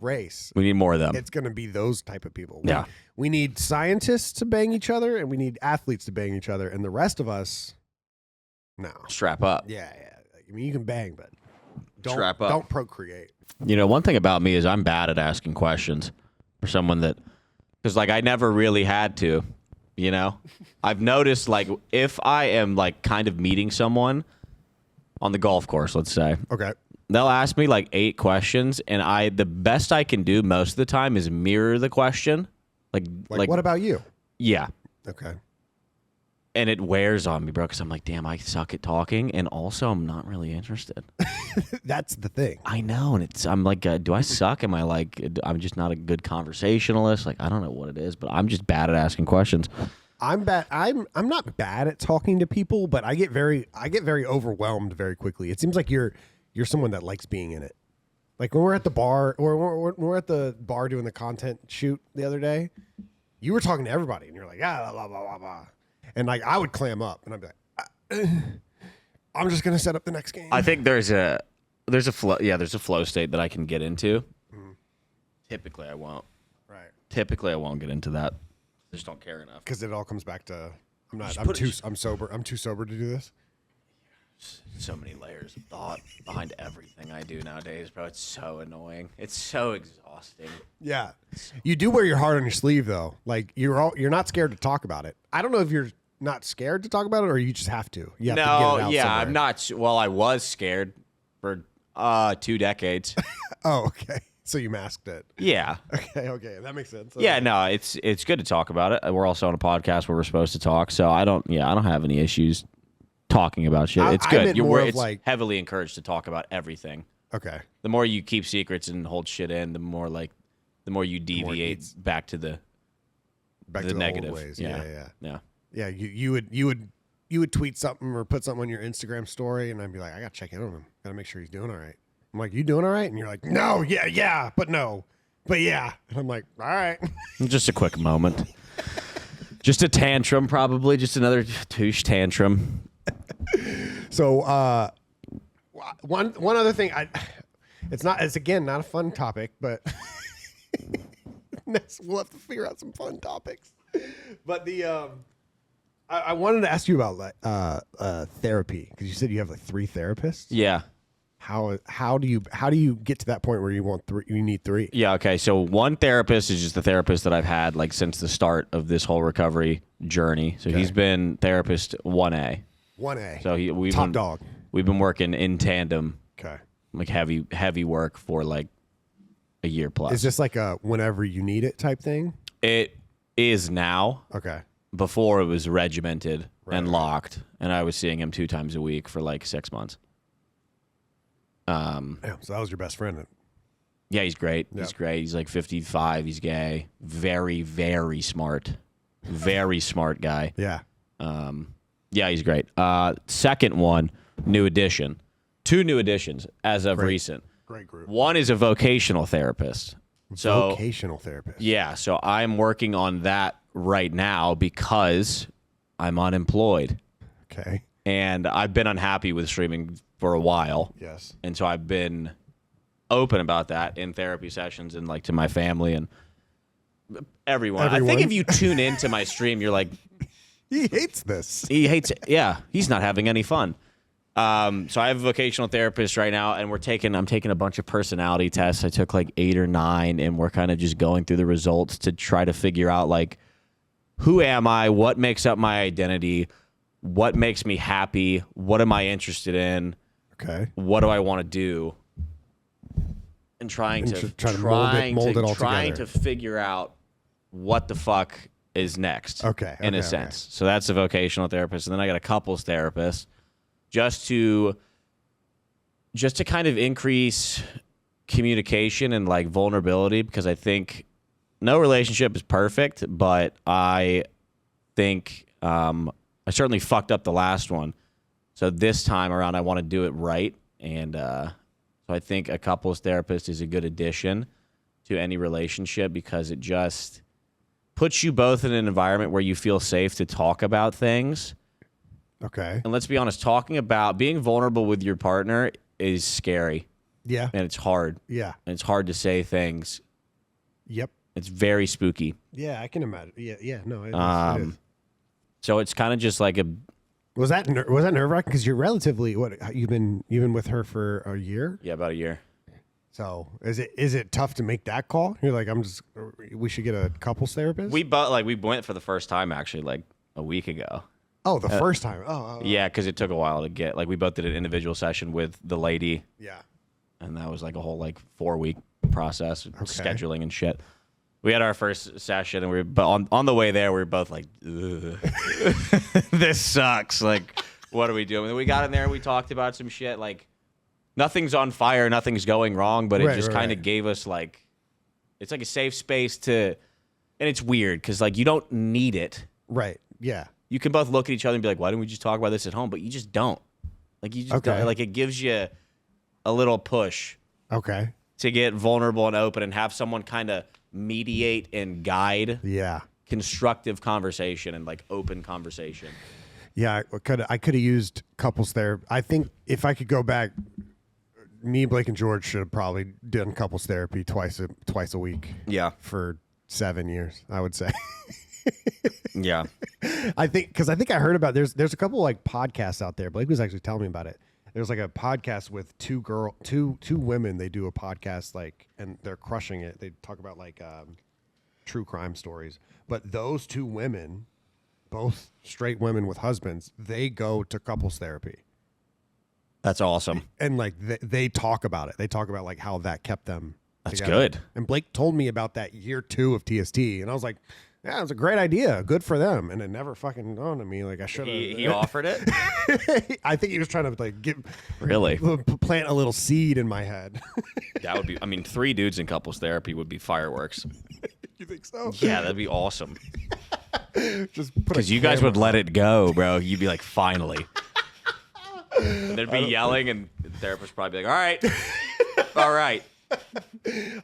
race, we need more of them. It's going to be those type of people. Yeah. We need scientists to bang each other and we need athletes to bang each other. And the rest of us, no. Strap up. Yeah. I mean, you can bang, but Strap up. Don't procreate. You know, one thing about me is I'm bad at asking questions for someone that, because like I never really had to, you know? I've noticed like if I am like kind of meeting someone on the golf course, let's say. Okay. They'll ask me like 8 questions and the best I can do most of the time is mirror the question. Like what about you? Yeah. Okay. And it wears on me, bro, because I'm like, damn, I suck at talking, and also I'm not really interested. That's the thing. I know, and I'm like, do I suck? Am I like, I'm just not a good conversationalist? Like, I don't know what it is, but I'm just bad at asking questions. I'm bad. I'm not bad at talking to people, but I get very overwhelmed very quickly. It seems like you're someone that likes being in it. Like when we're at the bar, or when we're at the bar doing the content shoot the other day, you were talking to everybody, and you're like, blah blah blah blah. And like I would clam up, and I'd be like, "I'm just gonna set up the next game." I think there's a flow. Yeah, there's a flow state that I can get into. Mm-hmm. Typically, I won't. Right. Typically, I won't get into that. I just don't care enough. Because it all comes back to I'm sober. I'm too sober to do this. So many layers of thought behind everything I do nowadays, bro. It's so annoying. It's so exhausting. Yeah, you do wear your heart on your sleeve, though. Like you're not scared to talk about it. I don't know if you're not scared to talk about it, or you just have to. You have to get it out somewhere. I'm not. Well, I was scared for 2 decades. Oh, okay. So you masked it. Yeah. Okay, that makes sense. Yeah, no, it's good to talk about it. We're also on a podcast where we're supposed to talk, so I don't have any issues talking about shit. It's good. It's heavily encouraged to talk about everything. Okay. The more you keep secrets and hold shit in, the more you deviate back to the negative old ways. Yeah. Yeah, you would tweet something or put something on your Instagram story, and I'd be like, I gotta check in on him. Gotta make sure he's doing all right. I'm like, you doing all right? And you're like, no, yeah, but no, but yeah. And I'm like, all right. Just a quick moment. Just a tantrum, probably. Just another Touche tantrum. So, one other thing, it's again not a fun topic, but we'll have to figure out some fun topics. But I wanted to ask you about therapy, because you said you have like 3 therapists. Yeah. How do you get to that point where you need 3? Yeah. Okay. So one therapist is just the therapist that I've had like since the start of this whole recovery journey. So he's been therapist 1A. 1A. So top dog. We've been working in tandem. Okay. Like heavy work for like a year plus. Is this like a whenever you need it type thing? It is now. Okay. Before it was regimented and locked, and I was seeing him 2 times a week for like 6 months. So that was your best friend. Yeah, he's great. Yep. He's great. He's like 55. He's gay. Very, very smart. Very smart guy. Yeah. Yeah, he's great. Second one, new addition. 2 new additions as of recent. Great group. One is a vocational therapist. Vocational therapist. Yeah, so I'm working on that right now because I'm unemployed. Okay. And I've been unhappy with streaming for a while. Yes. And so I've been open about that in therapy sessions and like to my family and everyone. I think if you tune into my stream, you're like, he hates this. He hates it. Yeah, he's not having any fun. So I have a vocational therapist right now, and I'm taking a bunch of personality tests. I took like 8 or 9, and we're kind of just going through the results to try to figure out like, who am I? What makes up my identity? What makes me happy? What am I interested in? Okay. What do I want to do? And trying to figure out what the fuck is next. Okay. In a sense. So that's a vocational therapist. And then I got a couples therapist just to kind of increase communication and like vulnerability, because I think no relationship is perfect, but I think I certainly fucked up the last one. So this time around, I want to do it right. And so I think a couples therapist is a good addition to any relationship, because it just puts you both in an environment where you feel safe to talk about things. Okay. And let's be honest, talking about being vulnerable with your partner is scary. Yeah. And it's hard. Yeah. And it's hard to say things. Yep. It's very spooky. Yeah, I can imagine. Yeah, yeah. No, it is. So it's kind of just like a... Was that nerve-wracking? Because you're relatively... You've been with her for a year? Yeah, about a year. So is it tough to make that call? You're like, we should get a couples therapist? We went for the first time actually like a week ago. Oh, the first time. Oh. Yeah, because it took a while to get, like, we both did an individual session with the lady. Yeah. And that was like a whole like 4-week process, scheduling and shit. We had our first session, and but on the way there, we were both like, ugh. This sucks. Like, what are we doing? And then we got in there and we talked about some shit. Like, nothing's on fire, nothing's going wrong, but it just kind of gave us like, it's like a safe space to, and it's weird because like you don't need it. Right. Yeah. You can both look at each other and be like, why didn't we just talk about this at home? But you just don't. Like, you just don't. Like, it gives you a little push. Okay. To get vulnerable and open and have someone kind of mediate and guide. Yeah. Constructive conversation and like open conversation. Yeah, I could have used couples therapy. I think if I could go back, me, Blake, and George should have probably done couples therapy twice a week. Yeah. For 7 years, I would say. Yeah. I think I heard about there's a couple like podcasts out there. Blake was actually telling me about it. There's like a podcast with two women. They do a podcast like, and they're crushing it. They talk about like true crime stories. But those two women, both straight women with husbands, they go to couples therapy. That's awesome. And like they talk about it. They talk about like how that kept them That's together. Good. And Blake told me about that year 2 of TST, and I was like, yeah, it was a great idea. Good for them. And it never fucking dawned on me. Like, I should have. He offered it? I think he was trying to like really plant a little seed in my head. That would be, I mean, 3 dudes in couples therapy would be fireworks. You think so? Yeah, that'd be awesome. Just because you guys would let it go, bro. You'd be like, finally. And they'd be yelling, and the therapist would probably be like, all right.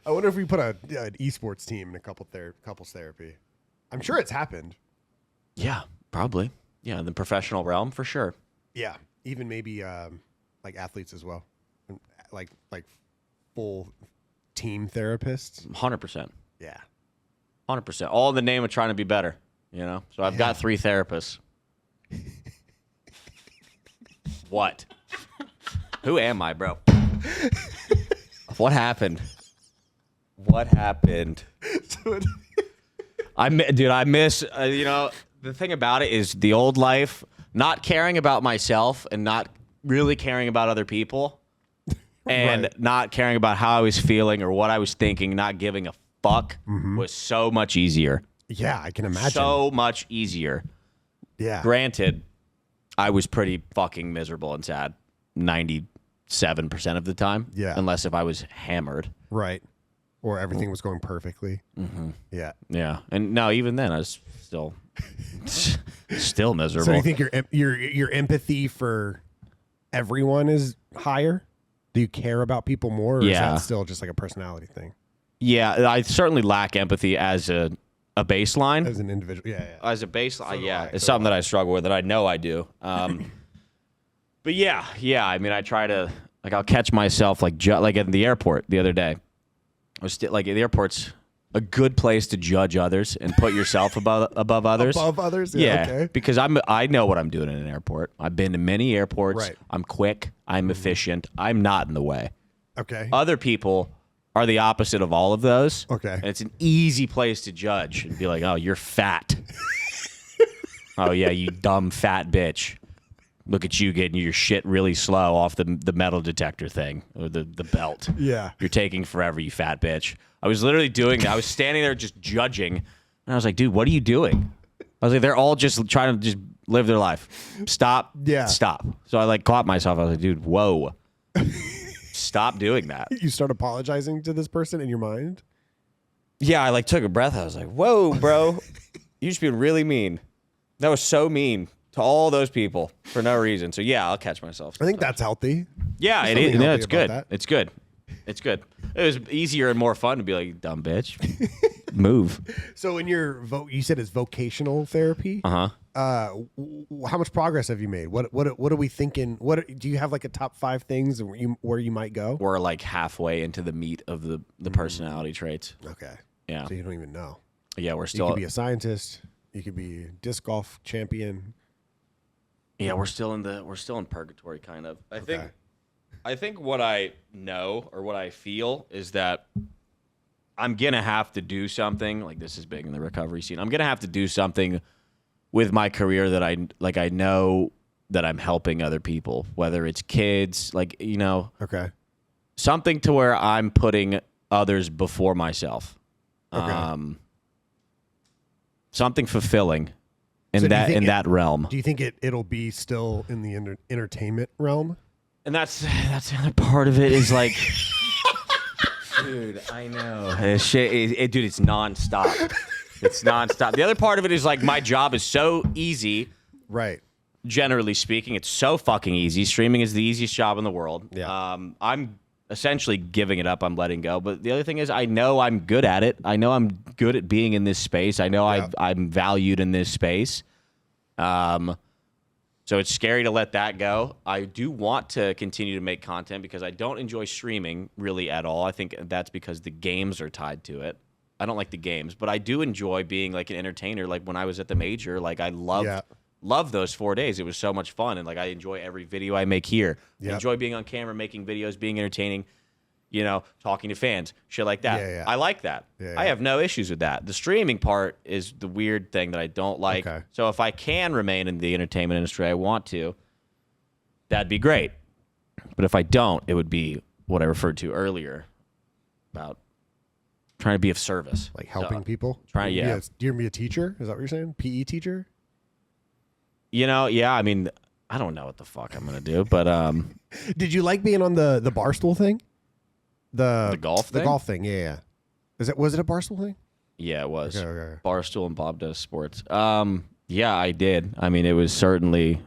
I wonder if we put an esports team in a couples therapy. I'm sure it's happened. Yeah, probably. Yeah, in the professional realm, for sure. Yeah, even maybe like athletes as well, like full team therapists. 100%. Yeah, 100%. All in the name of trying to be better. You know, so I've got 3 therapists. What? Who am I, bro? What happened? What happened? I miss, you know, the thing about it is the old life, not caring about myself and not really caring about other people and not caring about how I was feeling or what I was thinking, not giving a fuck was so much easier. Yeah, I can imagine. So much easier. Yeah. Granted, I was pretty fucking miserable and sad 97% of the time. Yeah. Unless if I was hammered. Right. Or everything was going perfectly. Mm-hmm. Yeah. Yeah. And no, even then I was still miserable. So do you think your empathy for everyone is higher? Do you care about people more, or is that still just like a personality thing? Yeah, I certainly lack empathy as a baseline. As an individual, yeah. As a baseline, it's something that I struggle with, and I know I do. But yeah. I mean, I try to, like, I'll catch myself like at the airport the other day. I was like, the airport's a good place to judge others and put yourself above others. Above others, yeah. Okay. Because I know what I'm doing in an airport. I've been to many airports. Right. I'm quick. I'm efficient. I'm not in the way. Okay. Other people are the opposite of all of those. Okay. And it's an easy place to judge and be like, oh, you're fat. Oh, yeah, you dumb fat bitch. Look at you getting your shit really slow off the metal detector thing or the belt. Yeah. You're taking forever, you fat bitch. I was literally doing that. I was standing there just judging. And I was like, dude, what are you doing? I was like, they're all just trying to just live their life. Stop. Yeah. Stop. So I like caught myself. I was like, dude, whoa. Stop doing that. You start apologizing to this person in your mind? Yeah, I like took a breath. I was like, whoa, bro. You just being really mean. That was so mean to all those people for no reason. So yeah, I'll catch myself. I think that's healthy. Yeah, There's it is. something No, healthy it's about good. that. It's good. It's good. It was easier and more fun to be like, dumb bitch. Move. So in your you said it's vocational therapy. Uh-huh. How much progress have you made? What are we thinking? Do you have like a top 5 things where you might go? We're like halfway into the meat of the personality traits. Okay. Yeah. So you don't even know. Yeah, we're You still could be a scientist. You could be a disc golf champion. Yeah, we're still in purgatory kind of. I think what I know or what I feel is that I'm going to have to do something, like this is big in the recovery scene. I'm going to have to do something with my career that I know that I'm helping other people, whether it's kids, like, you know, Okay. something to where I'm putting others before myself. Okay. Something fulfilling in So do you think that realm. Do you think it'll be still in the entertainment realm? And that's the other part of it is like, dude, I know. This shit, dude, it's nonstop. It's nonstop. The other part of it is like my job is so easy. Right. Generally speaking, it's so fucking easy. Streaming is the easiest job in the world. Yeah. I'm essentially giving it up. I'm letting go. But the other thing is I know I'm good at it. I know I'm good at being in this space. I know I'm valued in this space. So it's scary to let that go. I do want to continue to make content because I don't enjoy streaming really at all. I think that's because the games are tied to it. I don't like the games, but I do enjoy being like an entertainer. Like when I was at the major, like I love those 4 days. It was so much fun. And like I enjoy every video I make here. I enjoy being on camera, making videos, being entertaining, you know, talking to fans, shit like that. Yeah. I like that. I have no issues with that. The streaming part is the weird thing that I don't like. Okay. So if I can remain in the entertainment industry, I want to, that'd be great. But if I don't, it would be what I referred to earlier about trying to be of service. Like helping people? Do you Do you want to be a teacher? Is that what you're saying? PE teacher? You know, yeah, I mean, I don't know what the fuck I'm going to do, but Did you like being on the Barstool thing? The golf thing? The golf thing, yeah. Was it a Barstool thing? Yeah, it was. Okay. Barstool and Bob Does Sports. Yeah, I did. I mean, it was certainly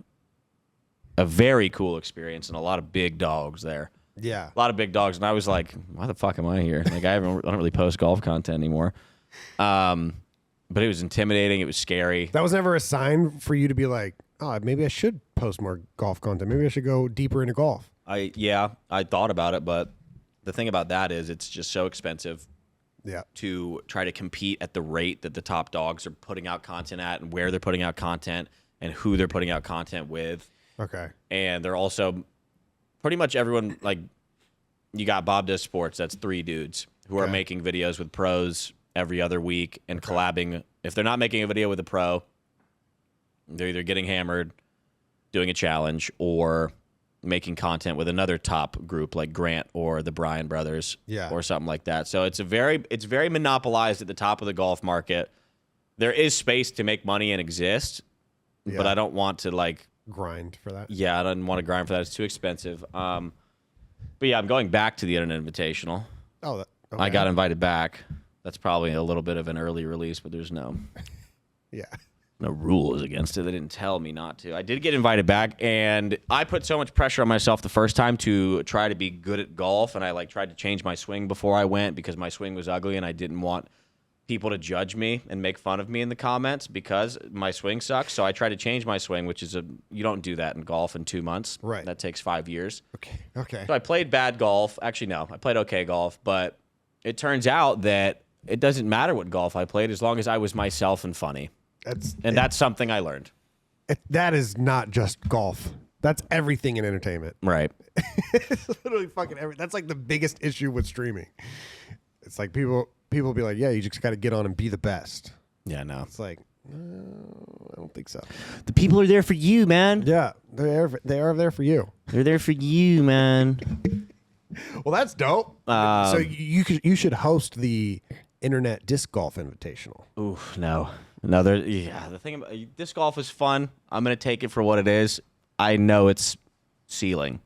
a very cool experience and a lot of big dogs there. Yeah. A lot of big dogs. And I was like, why the fuck am I here? Like, I don't really post golf content anymore. But it was intimidating. It was scary. That was never a sign for you to be like, oh, maybe I should post more golf content. Maybe I should go deeper into golf. I thought about it, but the thing about that is it's just so expensive to try to compete at the rate that the top dogs are putting out content at and where they're putting out content and who they're putting out content with. Okay. And they're also pretty much everyone, like, you got Bob Does Sports, that's 3 dudes who are making videos with pros every other week and collabing. If they're not making a video with a pro, they're either getting hammered, doing a challenge, or making content with another top group like Grant or the Bryan brothers or something like that. So it's very monopolized at the top of the golf market. There is space to make money and exist, but I don't want to like grind for that. Yeah, I don't want to grind for that. It's too expensive. But yeah, I'm going back to the Internet Invitational. Oh, okay. I got invited back. That's probably a little bit of an early release, but there's no rules against it. They didn't tell me not to. I did get invited back, and I put so much pressure on myself the first time to try to be good at golf, and I like tried to change my swing before I went because my swing was ugly, and I didn't want people to judge me and make fun of me in the comments because my swing sucks. So I tried to change my swing, which is you don't do that in golf in 2 months. Right. That takes 5 years. Okay. So I played bad golf. Actually, no, I played okay golf, but it turns out that it doesn't matter what golf I played as long as I was myself and funny. That's something I learned. That is not just golf. That's everything in entertainment. Right. It's literally fucking everything. That's like the biggest issue with streaming. It's like people be like, yeah, you just got to get on and be the best. Yeah, no. It's like, no, I don't think so. The people are there for you, man. Yeah, they are there for you. They're there for you, man. Well, that's dope. So you should host the Internet Disc Golf Invitational. Ooh, no. The thing about disc golf is fun. I'm gonna take it for what it is. I know it's ceiling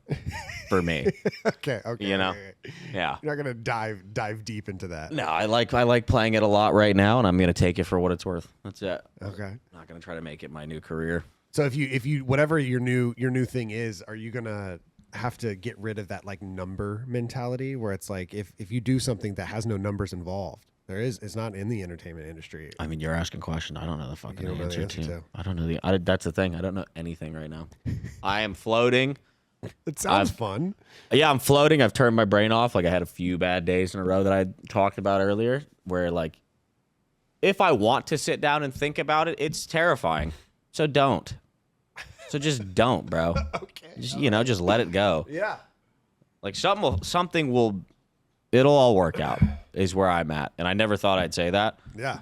for me. Okay. You know? Okay. Yeah. You're not gonna dive deep into that. No, I like playing it a lot right now, and I'm gonna take it for what it's worth. That's it. Okay. I'm not gonna try to make it my new career. So if you whatever your new thing is, are you gonna have to get rid of that like number mentality where it's like if you do something that has no numbers involved, it's not in the entertainment industry. I mean, you're asking questions. I don't know the fucking You don't know the answer answer to. to. I don't know that's the thing. I don't know anything right now. I am floating. It sounds fun. Yeah, I'm floating. I've turned my brain off. Like I had a few bad days in a row that I talked about earlier where like if I want to sit down and think about it, it's terrifying. So don't. So just don't, bro. Okay. Just, just let it go. Yeah. Like something will it'll all work out is where I'm at. And I never thought I'd say that. Yeah.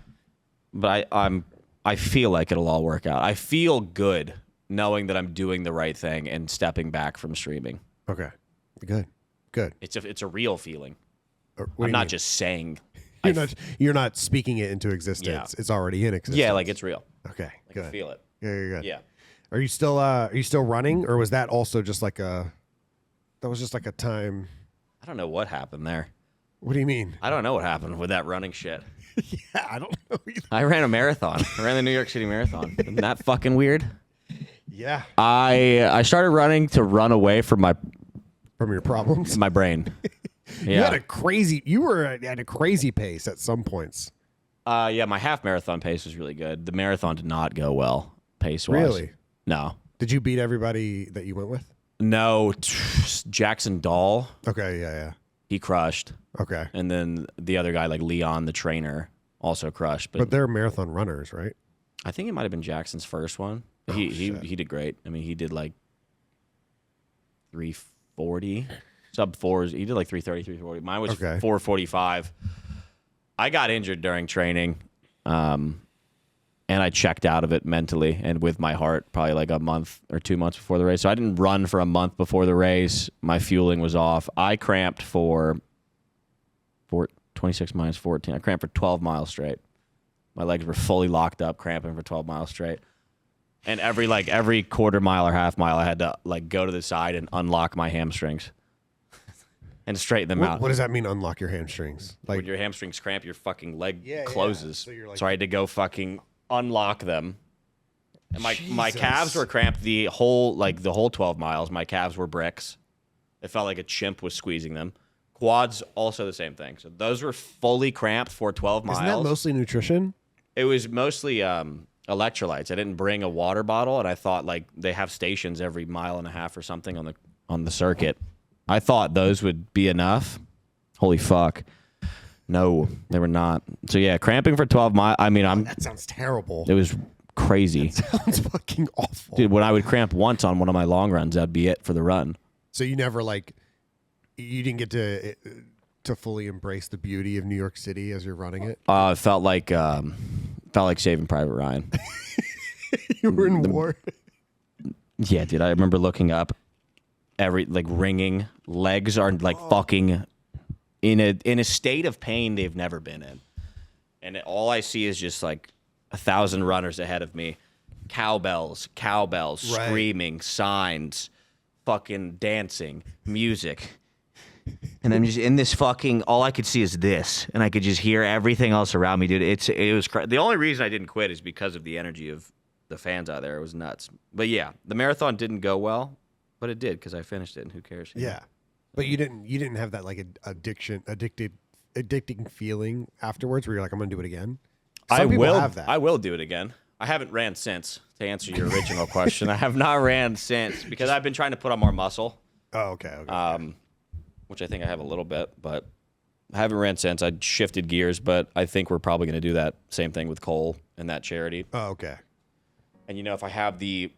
But I feel like it'll all work out. I feel good knowing that I'm doing the right thing and stepping back from streaming. Okay. Good. It's a real feeling. What do I'm you not mean? just saying. You're not speaking it into existence. Yeah. It's already in existence. Yeah, like it's real. Okay. I Good. can feel it. Yeah, you're good. Yeah. Are you still running, or was that also just like a time? I don't know what happened there. What do you mean? I don't know what happened with that running shit. Yeah, I don't know either. I ran a marathon. I ran the New York City Marathon. Isn't that fucking weird? Yeah. I started running to run away from From your problems. my brain. You Yeah. you were at a crazy pace at some points. Yeah, my half marathon pace was really good. The marathon did not go well pace wise. Really? No. Did you beat everybody that you went with? No. Jackson Dahl, Okay, yeah. he crushed. Okay. And then the other guy, like Leon, the trainer, also crushed. But they're marathon runners, right? I think it might have been Jackson's first one. He did great. I mean, he did like 340, sub fours. He did like 330, 340. Mine was 445. I got injured during training, and I checked out of it mentally and with my heart probably like a month or 2 months before the race. So I didn't run for a month before the race. My fueling was off. I cramped for 26 minus 14. I cramped for 12 miles straight. My legs were fully locked up, cramping for 12 miles straight. And every quarter mile or half mile, I had to like go to the side and unlock my hamstrings and straighten them out. What does that mean? Unlock your hamstrings? Like When your hamstrings cramp, your fucking leg Yeah, closes. yeah. So you're like- So I had to go fucking unlock them. And my Jesus. calves were cramped the whole 12 miles. My calves were bricks. It felt like a chimp was squeezing them. Quads also the same thing. So those were fully cramped for 12 miles. Isn't that mostly nutrition? It was mostly electrolytes. I didn't bring a water bottle, and I thought like they have stations every mile and a half or something on the circuit. I thought those would be enough. Holy fuck. No, they were not. So yeah, cramping for 12 miles. I mean, That sounds terrible. it was crazy. Sounds fucking awful. Dude, when I would cramp once on one of my long runs, that'd be it for the run. So you never you didn't get to fully embrace the beauty of New York City as you're running it. It felt like Saving Private Ryan. You were in war. Yeah, dude, I remember looking up ringing. Legs are fucking in a state of pain they've never been in. And all I see is just like 1,000 runners ahead of me. Cowbells, Right. screaming, signs, fucking dancing, music. And I'm just in this fucking, all I could see is this. And I could just hear everything else around me, dude. It was the only reason I didn't quit is because of the energy of the fans out there. It was nuts. But yeah, the marathon didn't go well, but it did because I finished it, and who cares? Yeah, but you didn't have that like addicting feeling afterwards where you're like, I'm gonna do it again. Some people have that. I will do it again. I haven't ran since, to answer your original question. I have not ran since because I've been trying to put on more muscle. Oh, okay. Which I think I have a little bit, but I haven't ran since. I shifted gears, but I think we're probably going to do that same thing with Cole and that charity. Oh, okay. And if I have the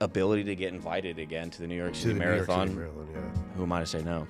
ability to get invited again to the New York City Marathon, New York City Marathon, yeah. who am I to say no?